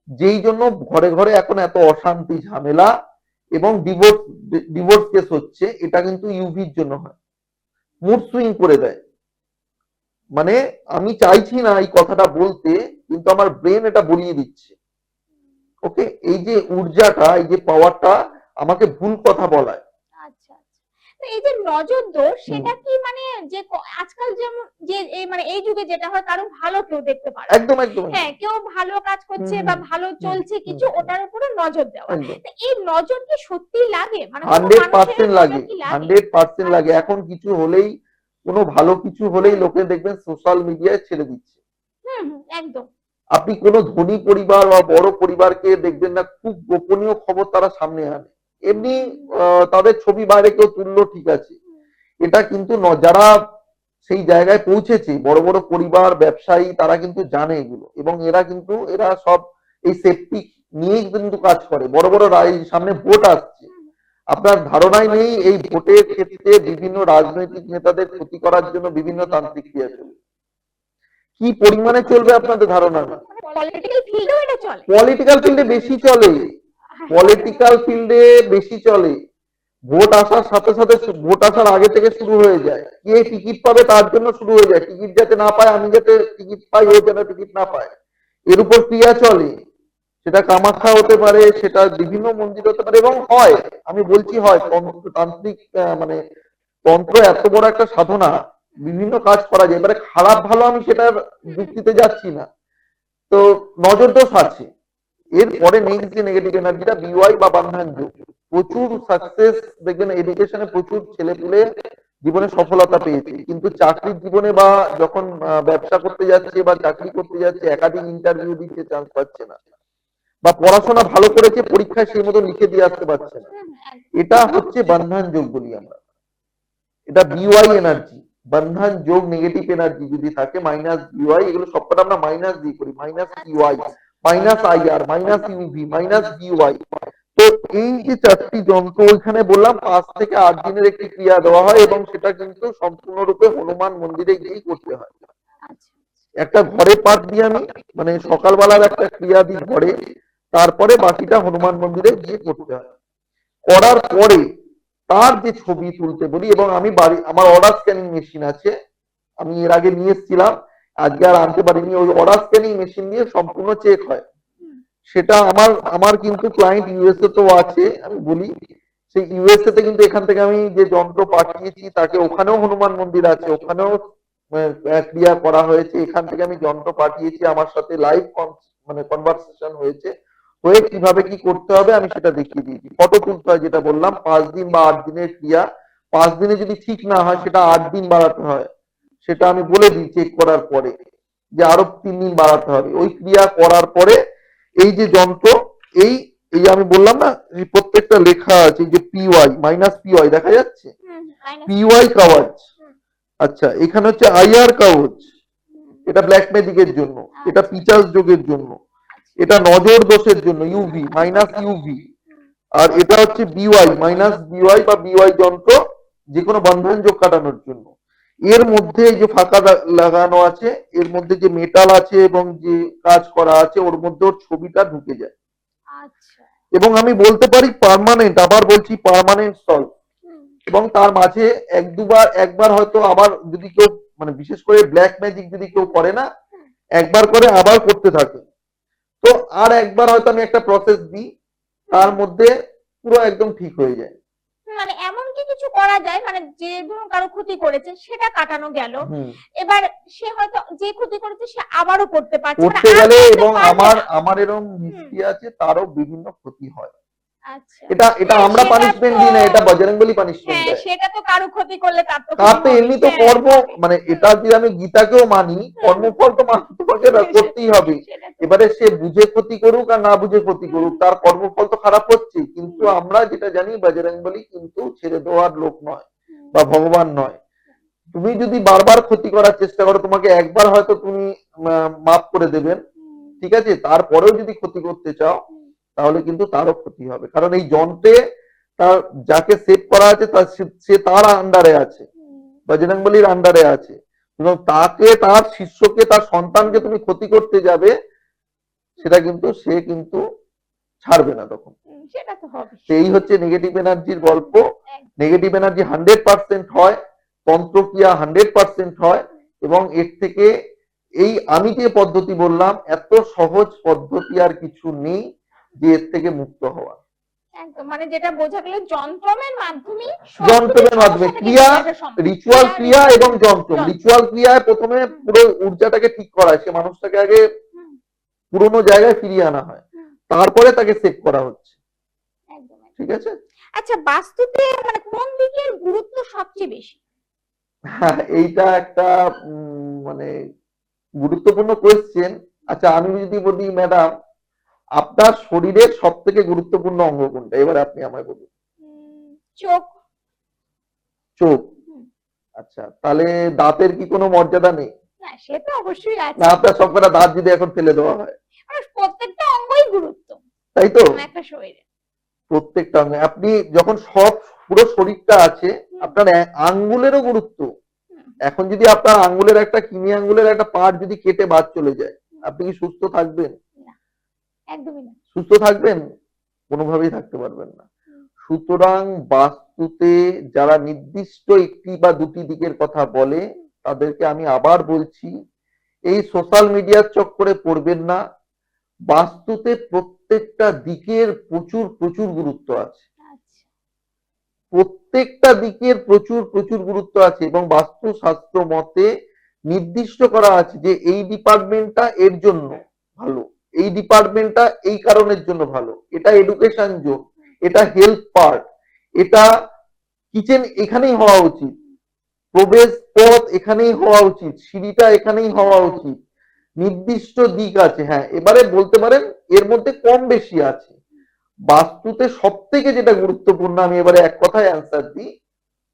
যেই জন্য ঘরে ঘরে এখন এত অশান্তি ঝামেলা এবং ডিভোর্স কেস হচ্ছে, এটা কিন্তু ইউভির জন্য হয়। মুড সুইং করে দেয়, মানে আমি চাইছি না এই কথাটা বলতে, কিন্তু আমার ব্রেন এটা বলিয়ে দিচ্ছে। ওকে, এই যে ঊর্জাটা, এই যে পাওয়ারটা আমাকে ভুল কথা বলায়। আচ্ছা আচ্ছা। তো এই যে নজর দোষ, সেটা কি মানে যে আজকাল যেমন যে এই মানে এই যুগে যেটা হয়, কারণ ভালো কেউ দেখতে পারে না। একদম একদম হ্যাঁ, কেউ ভালো কাজ করছে বা ভালো চলছে কিছু, ওটার উপরে নজর দেওয়া। একদম তো এই নজর কি সত্যি লাগে? মানে কোনো 100% মানুষের লাগে, নজর কি লাগে? 100% লাগে। আচ্ছা। এখন কিছু হলেই, কোনো ভালো কিছু হলেই লোকে দেখবেন সোশ্যাল মিডিয়ায় ছেড়ে দিচ্ছে। একদম। আপনি কোনো ধনী পরিবার বা বড় পরিবারকে দেখবেন না, খুব গোপনীয় খবর তারা সামনে আনে। এমনি তাদের ছবি বাইরে কেউ তুললো, ঠিক আছে, এটা কিন্তু যারা সেই জায়গায় পৌঁছেছে, বড় বড় পরিবার, ব্যবসায়ী, তারা কিন্তু জানে এগুলো, এবং এরা সব এই সেফটি নিয়েই কিন্তু কাজ করে। বড় বড় সামনে ভোট আসছে, আপনার ধারণাই নেই এই ভোটের ক্ষেত্রে বিভিন্ন রাজনৈতিক নেতাদের ক্ষতি করার জন্য বিভিন্ন তান্ত্রিক ক্রিয়া চলবে। কি পরিমাণে চলবে আপনাদের ধারণা নেই। পলিটিক্যাল ফিল্ডেও এটা চলে? পলিটিক্যাল ফিল্ডে বেশি চলে, পলিটিক্যাল ফিল্ডে বেশি চলে। ভোট আসার সাথে সাথে, ভোট আসার আগে থেকে শুরু হয়ে যায়, কে টিকিট পাবে তার জন্য শুরু হয়ে যায়, টিকিট যাতে না পায়, আমি যাতে টিকিট পাই, ও যেন টিকিট না পায়, এর উপর ক্রিয়া চলে। সেটা কামাখ্যা হতে পারে, সেটা বিভিন্ন মন্দির হতে পারে, এবং হয়, আমি বলছি হয়। তান্ত্রিক মানে তন্ত্র এত বড় একটা সাধনা, বিভিন্ন কাজ করা যায়। এবারে খারাপ ভালো আমি সেটার যুক্তিতে যাচ্ছি না। তো নজর দোষ আছে। এরপরে নেক্সট যে নেগেটিভ এনার্জিটা, বিওয়াই বা বান্ধন যোগ, প্রচুর সাকসেস দেখবেন এডুকেশনে, প্রচুর ছেলেপুলে জীবনে সফলতা পেয়েছে, কিন্তু চাকরির জীবনে বা যখন ব্যবসা করতে যাচ্ছে বা চাকরি করতে যাচ্ছে, একাধিক ইন্টারভিউ দিচ্ছে, চান্স পাচ্ছে না, বা পড়াশোনা ভালো করেছে, পরীক্ষায় সেই মতো লিখে দিয়ে আসতে পারছে না। এটা হচ্ছে বন্ধন যোগ বলি আমরা, এটা বিওয়াই এনার্জি। বন্ধন যোগ নেগেটিভ এনার্জি যদি থাকে, মাইনাস বিওয়াই, এগুলো সবকটা আমরা মাইনাস দিয়ে করি, minus PY, minus IR, minus UV, minus by. তো এই যে চারটি যন্ত্র, ওইখানে বললাম 5 থেকে 8 দিনের একটি ক্রিয়া দেওয়া হয়, এবং সেটা কিন্তু সম্পূর্ণরূপে হনুমান মন্দিরে গিয়েই করতে হয়। একটা ঘরে পাঠ দিই আমি, মানে সকালবেলার একটা ক্রিয়া দিই ঘরে, তারপরে বাকিটা হনুমান মন্দিরে গিয়ে করতে হয়। করার পরে তার যে ছবি তুলতে বলি, এবং আমি আমার অর্ডার স্ক্যানিং মেশিন আছে, আমি এর আগে নিয়ে এসেছিলাম, আজকে আর আনতে পারিনি। ওই অর্ডার স্ক্যানিং মেশিন দিয়ে সম্পূর্ণ চেক হয়। সেটা আমার কিন্তু ক্লায়েন্ট ইউএসএ তো আছে, আমি বলি সেই ইউএসএ তে কিন্তু এখান থেকে আমি যে যন্ত্র পাঠিয়েছি তাকে, ওখানেও হনুমান মন্দির আছে, ওখানেও ক্রিয়া করা হয়েছে। এখান থেকে আমি যন্ত্র পাঠিয়েছি, আমার সাথে লাইভ মানে কনভারসেশন হয়েছে, হয়ে কিভাবে কি করতে হবে আমি সেটা দেখিয়ে দিয়েছি। ফটো তুলতে হয়, যেটা বললাম 5 দিন বা 8 দিনের ক্রিয়া, 5 দিনে যদি ঠিক না হয় সেটা 8 দিন বাড়াতে হয়, সেটা আমি বলে দিই চেক করার পরে, যে আরো 3 দিন বাড়াতে হবে। ওই ক্রিয়া করার পরে এই যে যন্ত্র, এই এই আমি বললাম না, এই প্রত্যেকটা লেখা আছে, এই যে পিওয়াই, মাইনাস পিওয়াই দেখা যাচ্ছে, পিওয়াই কাওয়াজ। আচ্ছা, এখানে হচ্ছে আইআর কাওয়াজ, এটা ব্ল্যাক ম্যাজিকের জন্য, এটা পিচাস যোগের জন্য, এটা নজর দোষের জন্য ইউভি, মাইনাস ইউভি, আর এটা হচ্ছে বিওয়াই, মাইনাস বিওয়াই বা বিওয়াই যন্ত্র, যে কোনো বন্ধন যোগ কাটানোর জন্য। এর মধ্যে এই যে ফাঁকা লাগানো আছে, এর মধ্যে যে মেটাল আছে এবং যে কাজ করা আছে, ওর মধ্যে ওর ছবিটা ঢুকে যায়। এবং আমি বলতে পারি পার্মানেন্ট, আবার বলছি পার্মানেন্ট সলভ। এবং তার মাঝে একবার হয়তো আবার যদি কেউ, মানে বিশেষ করে ব্ল্যাক ম্যাজিক যদি কেউ করে না, একবার করে আবার করতে থাকে, তো আর একবার হয়তো আমি একটা প্রসেস দিই, তার মধ্যে পুরো একদম ঠিক হয়ে যায়। মানে এমন কি কিছু করা যায়, মানে যে ধরুন কারো ক্ষতি করেছে সেটা কাটানো গেল, এবার সে হয়তো যে ক্ষতি করেছে সে আবারও করতে পারছে, করতে গেলে, এবং আমার এরকম হিস্ট্রি আছে, তারও বিভিন্ন ক্ষতি হয়। এটা আমরা পানিশমেন্ট দিই না, এটা বজরংবলী পানিশমেন্ট দেয়। সেটা তো কারো ক্ষতি করলে তার তো এমনি তো কর্ম, মানে এটা যে আমি গীতাকেও মানি, কর্মফল তো তোমাকে করতেই হবে। এবারে সে বুঝে ক্ষতি করুক আর না বুঝে ক্ষতি করুক, তার কর্মফল তো খারাপ হচ্ছে। কিন্তু আমরা যেটা জানি, বজরংবলী কিন্তু ছেড়ে দেওয়ার লোক নয় বা ভগবান নয়। তুমি যদি বারবার ক্ষতি করার চেষ্টা করো, তোমাকে একবার হয়তো তুমি মাফ করে দেবেন, ঠিক আছে, তারপরেও যদি ক্ষতি করতে চাও, তাহলে কিন্তু তারও ক্ষতি হবে, কারণ এই যন্ত্রে তার যাকে সেভ করা আছে সে তার আন্ডারে আছে, বজরংবলীর আন্ডারে আছে, এবং তাকে, তার শিষ্যকে, তার সন্তানকে তুমি ক্ষতি করতে যাবে, সেটা কিন্তু সে কিন্তু ছাড়বে না তখন। সেটা তো হবে। সেই হচ্ছে নেগেটিভ এনার্জির গল্প। নেগেটিভ এনার্জি 100% হয়, তন্ত্রক্রিয়া 100% হয়, এবং এর থেকে এই আমি যে পদ্ধতি বললাম, এত সহজ পদ্ধতি আর কিছু নেই যে এর থেকে মুক্ত হওয়া। একদম, মানে যেটা বোঝা গেল যন্ত্রমের মাধ্যমে, যন্ত্রের মাধ্যমে ক্রিয়া, রিচুয়াল ক্রিয়া এবং যন্ত্র। রিচুয়াল ক্রিয়ায় প্রথমে পুরো ঊর্জাটাকে ঠিক করা হয়, সে মানুষটাকে আগে পুরোনো জায়গায় ফিরিয়ে আনা হয়, তারপরে তাকে সেভ করা হচ্ছে। ঠিক আছে। আচ্ছা, বাস্তুতে মানে কোন দিকের গুরুত্ব সবচেয়ে বেশি? হ্যাঁ, এইটা একটা মানে গুরুত্বপূর্ণ কোয়েশ্চেন। আচ্ছা, আমি যদি বলি ম্যাডাম, আপনার শরীরের সব থেকে গুরুত্বপূর্ণ অঙ্গ কোনটা, এবার আপনি আমায় বলুন। চোখ। চোখ। আচ্ছা, তাহলে দাঁতের কি কোনো মর্যাদা নেই? না, সে তো অবশ্যই আছে। না, আপনার সবকটা দাঁত যদি এখন ফেলে দেওয়া হয়? প্রত্যেকটা অঙ্গই গুরুত্ব, তাই তো? একটা শরীরে প্রত্যেকটা অঙ্গে আপনি যখন সব পুরো শরীরটা আছে, আপনার আঙ্গুলেরও গুরুত্ব। এখন যদি আপনার আঙ্গুলের একটা কিমি আঙ্গুলের একটা পার্ট যদি কেটে বাদ চলে যায়, আপনি কি সুস্থ থাকবেন? একদমই না। সুস্থ থাকবেন? কোনোভাবেই থাকতে পারবেন না। সুতরাং বাস্তুতে যারা নির্দিষ্ট একটি বা দুটি দিকের কথা বলে, তাদেরকে আমি আবার বলছি, এই সোশ্যাল মিডিয়ার চক্করে পড়বেন না। বাস্তুতে প্রত্যেকটা দিকের প্রচুর প্রচুর গুরুত্ব আছে, প্রত্যেকটা দিকের প্রচুর প্রচুর গুরুত্ব আছে, এবং বাস্তুশাস্ত্র মতে নির্দিষ্ট করা আছে যে এই ডিপার্টমেন্টটা এর জন্য ভালো, এই ডিপার্টমেন্টটা এই কারণের জন্য ভালো, এটা এডুকেশন জোন, এটা হেলথ পার্ট, এটা কিচেন এখানেই হওয়া উচিত, প্রবেশ পথ এখানেই হওয়া উচিত, সিঁড়িটা এখানেই হওয়া উচিত, নির্দিষ্ট দিক আছে। হ্যাঁ, এবারে বলতে পারেন এর মধ্যে কম বেশি আছে। বাস্তুতে সব থেকে যেটা গুরুত্বপূর্ণ, আমি এবারে এক কথায় অ্যান্সার দিই,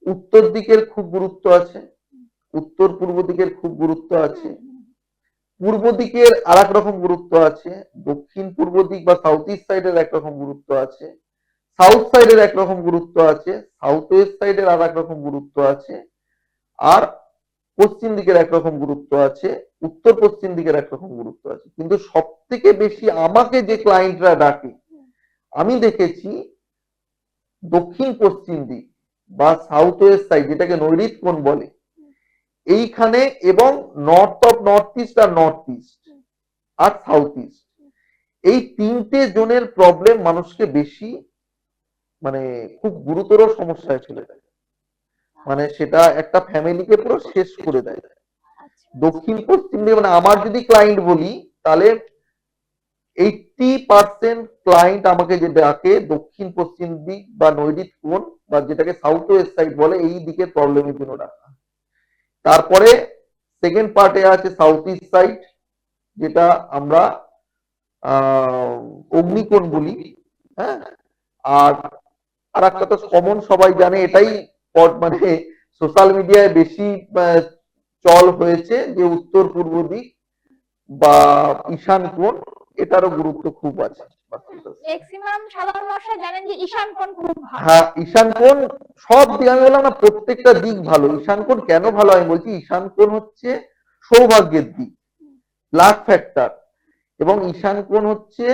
উত্তর দিকের খুব গুরুত্ব আছে, উত্তর পূর্ব দিকের খুব গুরুত্ব আছে, পূর্ব দিকের আর এক রকম গুরুত্ব আছে, দক্ষিণ পূর্ব দিক বা সাউথ ইস্ট সাইডের একরকম গুরুত্ব আছে, সাউথ সাইডের একরকম গুরুত্ব আছে, সাউথ ওয়েস্ট সাইডের আর এক রকম গুরুত্ব আছে, আর পশ্চিম দিকের একরকম গুরুত্ব আছে, উত্তর পশ্চিম দিকের একরকম গুরুত্ব আছে। কিন্তু সব থেকে বেশি আমাকে যে ক্লায়েন্টরা ডাকে, আমি দেখেছি দক্ষিণ পশ্চিম দিক বা সাউথ ওয়েস্ট সাইড, যেটাকে নৈঋত কোণ বলে, এইখানে, এবং নর্থ অফ নর্থ ইস্ট আর নর্থ ইস্ট আর সাউথ ইস্ট, এই তিনটে জোনের প্রবলেম মানুষকে বেশি মানে খুব গুরুতর সমস্যায় ফেলে দেয়, মানে সেটা একটা ফ্যামিলিকে পুরো শেষ করে দেয়। দক্ষিণ পশ্চিম দিকে, মানে আমার যদি ক্লায়েন্ট বলি, তাহলে 80% ক্লায়েন্ট আমাকে যে ডাকে দক্ষিণ পশ্চিম দিক বা নৈঋত কোণ বা যেটাকে সাউথ ওয়েস্ট সাইড বলে, এই দিকে প্রবলেমের জন্য ডাকা। তারপরে সেকেন্ড পার্টে আছে সাউথ ইস্ট সাইড, যেটা আমরা অগ্নিকোণ বলি। হ্যাঁ, আর আর একটা তো কমন সবাই জানে, এটাই মানে সোশ্যাল মিডিয়ায় বেশি চল হয়েছে, যে উত্তর পূর্ব দিক বা ঈশান কোণ, এটারও গুরুত্ব খুব আছে। ম্যাক্সিমাম সাধারণ মানুষরা জানেন যে ঈশান কোণ খুব ভালো। হ্যাঁ, ঈশান কোণ সব দিক, আমি বললাম না প্রত্যেকটা দিক ভালো। ঈশান কোণ কেন ভালো আমি বলছি, ঈশান কোণ হচ্ছে সৌভাগ্যের দিক, লাক ফ্যাক্টর, এবং ঈশান কোণ হচ্ছে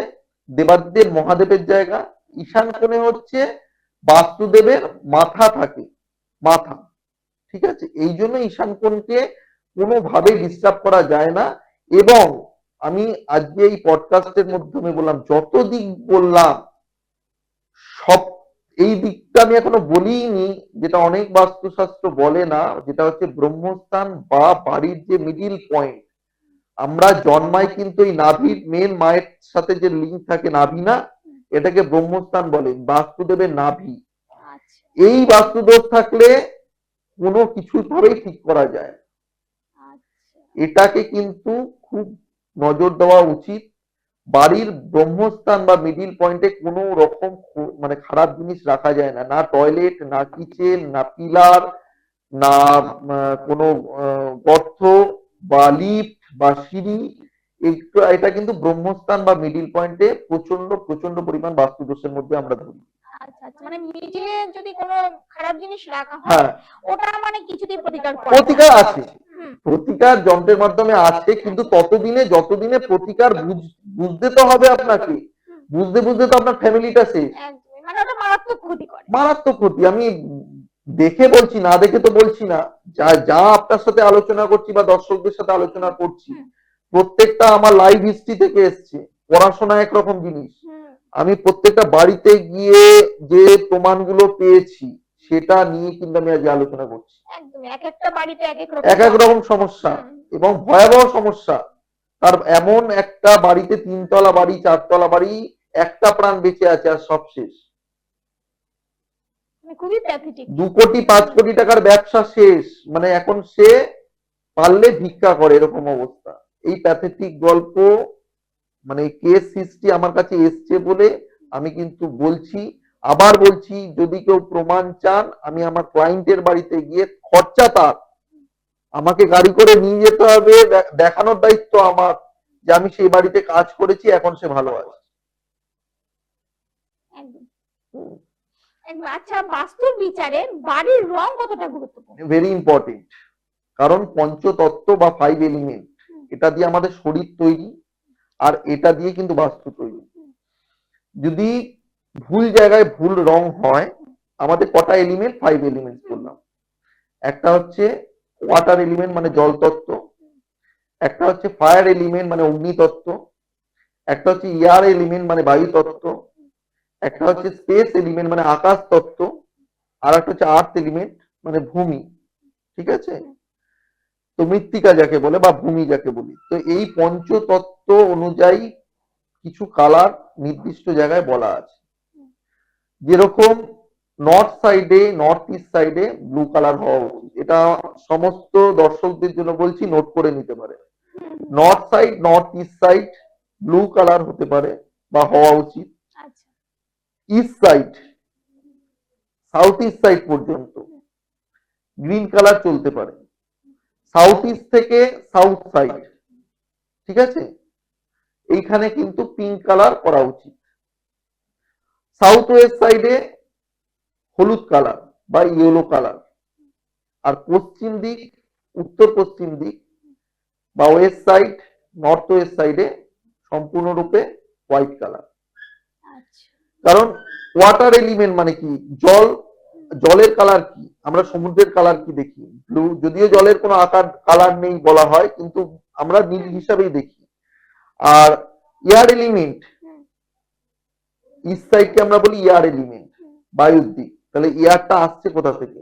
দেবাদেব মহাদেবের জায়গা। ঈশান কোণে হচ্ছে বাস্তুদেবের মাথা থাকে, মাথা। ঠিক আছে, এই জন্য ঈশান কোণকে কোনোভাবে ডিস্টার্ব করা যায় না। এবং আমি আজকে এই পডকাস্টের মাধ্যমে বললাম, যত দিক বললাম সব, এই দিকটা আমি এখনো বলিনি, যেটা অনেক বাস্তুশাস্ত্র বলে না, যেটা হচ্ছে ব্রহ্মস্থান বা বাড়ির যে মিডিল পয়েন্ট। আমরা জন্মাই কিন্তু এই নাভির, মেন মায়ের সাথে যে লিঙ্ক থাকে নাভি, না, এটাকে ব্রহ্মস্থান বলে, বাস্তুদেবের নাভি। এই বাস্তুদোষ থাকলে কোনো কিছু ভাবেই ঠিক করা যায়, এটাকে কিন্তু খুব নজর দেওয়া উচিত। বাড়ির ব্রহ্মস্থান বা মিডিল পয়েন্টে কোনো রকম মানে খারাপ জিনিস রাখা যায় না, না টয়লেট, না কিচেন, না পিলার, না কোনো গর্ত বা লিফট বা সিঁড়ি, এটা কিন্তু ব্রহ্মস্থান বা মিডিল পয়েন্টে প্রচন্ড প্রচন্ড পরিমাণ বাস্তুদোষের মধ্যে আমরা ধরি। আচ্ছা আচ্ছা, মানে মিডিলে যদি কোনো খারাপ জিনিস রাখা হয় হ্যাঁ, ওটা মানে কিছুতেই প্রতিকার করে না। প্রতিকার আছে, হুম, প্রতিকার যন্ত্রের মাধ্যমে আছে, কিন্তু ততদিনে যতদিনে প্রতিকার বুঝতে তো হবে আপনাকে, হুম, বুঝতে বুঝতে তো আপনার ফ্যামিলিটা শেষ, একদমই, মানে ওটা মারাত্মক ক্ষতি করে। মারাত্মক ক্ষতি। আমি দেখে বলছি, না দেখে তো বলছি না, যা যা আপনার সাথে আলোচনা করছি বা দর্শকদের সাথে আলোচনা করছি, হুম, প্রত্যেকটা আমার লাইভ হিস্ট্রি থেকে এসছে। পড়াশোনা একরকম জিনিস, হুম, আমি প্রত্যেকটা বাড়িতে গিয়ে যে প্রমাণগুলো পেয়েছি সেটা নিয়ে কিন্তু আমি আজ আলোচনা করছি। একদমই, এক একটা বাড়িতে এক এক এক এক রকম সমস্যা এবং ভয়াবহ সমস্যা। তার এমন একটা বাড়িতে 3 তলা বাড়ি, 4 তলা বাড়ি, একটা প্রাণ বেঁচে আছে আর সব শেষ। খুবই প্যাথেটিক। 2 কোটি 5 কোটি টাকার ব্যবসা শেষ, মানে এখন সে পারলে ভিক্ষা করে, এরকম অবস্থা। এই প্যাথেটিক গল্প, মানে কেস হিস্ট্রি আমার কাছে এসছে বলে আমি কিন্তু বলছি, আবার বলছি, যদি কেউ প্রমাণ চান, আমি আমার ক্লায়েন্টের বাড়িতে গিয়ে খরচা তার, আমাকে গাড়ি করে নিয়ে যেতে হবে, দেখানোর দায়িত্ব আমার যে আমি সেই বাড়িতে কাজ করেছি, এখন সে ভালো আছে। একদম একদম। আচ্ছা, বাস্তুর বিচারে বাড়ির রং কতটা গুরুত্বপূর্ণ? ভেরি ইম্পর্টেন্ট, কারণ পঞ্চতত্ত্ব বা 5 এলিমেন্ট, এটা দিয়ে আমাদের শরীর তৈরি, আর এটা দিয়ে কিন্তু বাস্তু তৈরি। যদি ভুল জায়গায় ভুল রং হয়, আমাদের কটা এলিমেন্ট? 5 এলিমেন্ট বললাম। একটা হচ্ছে ওয়াটার এলিমেন্ট মানে জল তত্ত্ব, একটা হচ্ছে ফায়ার এলিমেন্ট মানে অগ্নি তত্ত্ব, একটা হচ্ছে এয়ার এলিমেন্ট মানে বায়ু তত্ত্ব, একটা হচ্ছে স্পেস এলিমেন্ট মানে আকাশ তত্ত্ব, আর একটা হচ্ছে আর্থ এলিমেন্ট মানে ভূমি। ঠিক আছে, তো মৃত্তিকা যাকে বলে বা ভূমি যাকে বলি। তো এই পঞ্চতত্ত্ব অনুযায়ী কিছু কালার নির্দিষ্ট জায়গায় বলা আছে। যেরকম নর্থ সাইডে, নর্থ ইস্ট সাইডে ব্লু কালার হওয়া উচিত, এটা সমস্ত দর্শকদের জন্য বলছি, নোট করে নিতে পারে। North side, north east side blue colour হতে পারে বা হওয়া উচিত। আচ্ছা, east side, south east side পর্যন্ত গ্রিন কালার চলতে পারে। সাউথ ইস্ট থেকে সাউথ সাইড, ঠিক আছে, এইখানে কিন্তু পিঙ্ক কালার করা উচিত। সাউথ ওয়েস্ট সাইডে হলুদ কালার বা ইয়েলো কালার, আর পশ্চিম দিক, উত্তর পশ্চিম দিক বা ওয়েস্ট সাইড, নর্থ ওয়েস্ট সাইডে সম্পূর্ণরূপে হোয়াইট কালার। আচ্ছা, কারণ ওয়াটার এলিমেন্ট মানে কি? জল, জলের কালার কি? আমরা সমুদ্রের কালার কি দেখি? ব্লু, যদিও জলের কোনো আকার কালার নেই বলা হয়, কিন্তু আমরা নীল হিসাবেই দেখি। আর এয়ার এলিমেন্ট, ইস্ট সাইডকে আমরা বলি এয়ার এলিমেন্ট, বায়ুর দিক। তাহলে এয়ারটা আসছে কোথা থেকে?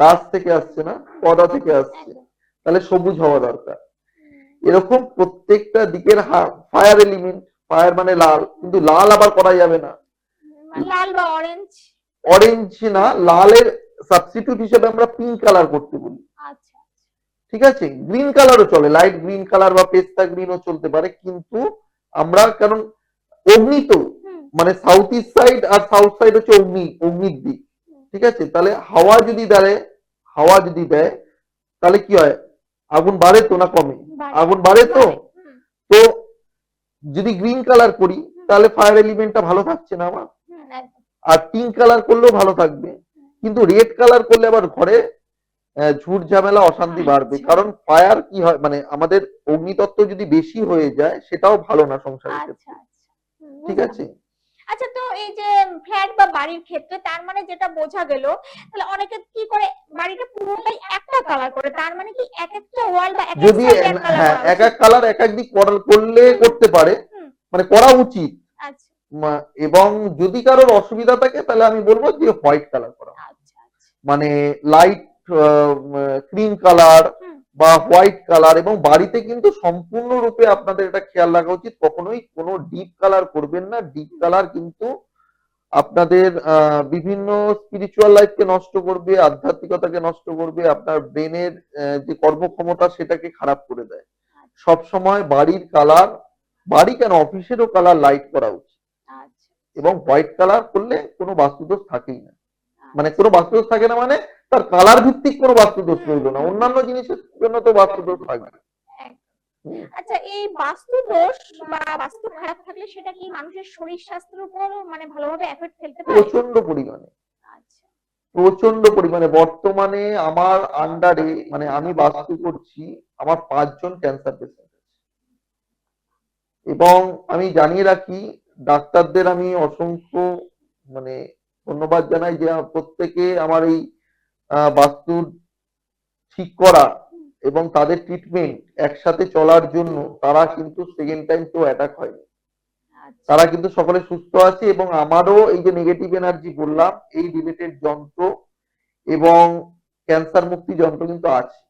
গাছ থেকে আসছে না, পদা থেকে আসছে, তাহলে সবুজ হওয়া দরকার। এরকম প্রত্যেকটা দিকের। ফায়ার এলিমেন্ট, ফায়ার মানে লাল, কিন্তু লাল আবার করা যাবে না, লাল বা অরেঞ্জ। অরেঞ্জ না, লালের সাবস্টিটিউট হিসেবে আমরা পিঙ্ক কালার করতে বলি। আচ্ছা, ঠিক আছে, গ্রিন কালারও চলে, লাইট গ্রিন কালার বা পেস্তা গ্রিনও চলতে পারে, কিন্তু আমরা কারণ অগ্নি তো, মানে সাউথ ইস্ট সাইড আর সাউথ সাইড হচ্ছে অগ্নি, অগ্নির দিক। ঠিক আছে, তাহলে হাওয়া যদি দেয়, হাওয়া যদি দেয় তাহলে কি হয়? আগুন বাড়ে তো না কমে? আগুন বাড়ে তো। তো যদি গ্রিন কালার করি তাহলে ফায়ার এলিমেন্টটা ভালো থাকছে না আমার, আর পিঙ্ক কালার করলেও ভালো থাকবে, কিন্তু রেড কালার করলে আবার ঘরে ঝুট ঝামেলা অশান্তি বাড়বে। কারণ ফায়ার কি হয়, মানে আমাদের অগ্নিতত্ত্ব যদি বেশি হয়ে যায় সেটাও ভালো না সংসারের ক্ষেত্রে। ঠিক আছে, আচ্ছা, তো এই যে ফ্ল্যাট বা বাড়ির ক্ষেত্রে তার মানে যেটা বোঝা গেল, তাহলে অনেকে কি করে বাড়িটা পুরোটাই একটা কালার করে, তার মানে কি এক একটা ওয়াল বা এক এক যদি সাইডে এক কালার হ্যাঁ করা এক উচিত? এক কালার এক এক দিক করলে করতে পারে, মানে করা উচিত। আচ্ছা, এবং যদি কারোর অসুবিধা থাকে তাহলে আমি বলবো যে হোয়াইট কালার করা, আচ্ছা, আচ্ছা, মানে লাইট ক্রিম কালার বা হোয়াইট কালার। এবং বাড়িতে কিন্তু সম্পূর্ণরূপে আপনাদের এটা খেয়াল রাখা উচিত, কখনোই কোনো ডিপ কালার করবেন না। ডিপ কালার কিন্তু আপনাদের বিভিন্ন স্পিরিচুয়াল লাইফকে নষ্ট করবে, আধ্যাত্মিকতাকে নষ্ট করবে, আপনার ব্রেনের যে কর্মক্ষমতা সেটাকে খারাপ করে দেয়। সব সময় বাড়ির কালার, বাড়ি কেন অফিসেরও কালার লাইট করা উচিত, আচ্ছা, এবং হোয়াইট কালার করলে কোনো বাস্তুদোষ থাকেই না। মানে কোনো বাস্তুদোষ থাকে না মানে তার কালার ভিত্তিক কোনো বাস্তুদোষ রইল না, অন্যান্য জিনিসের জন্য তো বাস্তুদোষ থাকবে। আচ্ছা, এই বাস্তু দোষ বা বাস্তু খারাপ থাকলে সেটা কি মানুষের শরীর স্বাস্থ্যের উপর মানে ভালোভাবে এফেক্ট ফেলতে পারে? প্রচন্ড পরিমাণে, আচ্ছা। প্রচন্ড পরিমাণে। বর্তমানে আমার আন্ডারে, মানে আমি বাস্তু করছি, আমার 5 জন ক্যান্সার পেশেন্ট আছে। এবং আমি জানিয়ে রাখি, ডাক্তারদের আমি অসংখ্য মানে ধন্যবাদ জানাই যে প্রত্যেকে আমার এই বাস্তুর ঠিক করা এবং তাদের ট্রিটমেন্ট একসাথে চলার জন্য তারা কিন্তু সেকেন্ড টাইম কেউ অ্যাটাক হয়নি। আচ্ছা। তারা কিন্তু সকলে সুস্থ আছে। এবং আমারও এই যে নেগেটিভ এনার্জি বললাম, এই রিলেটেড যন্ত্র এবং ক্যান্সার মুক্তি যন্ত্র কিন্তু আছে।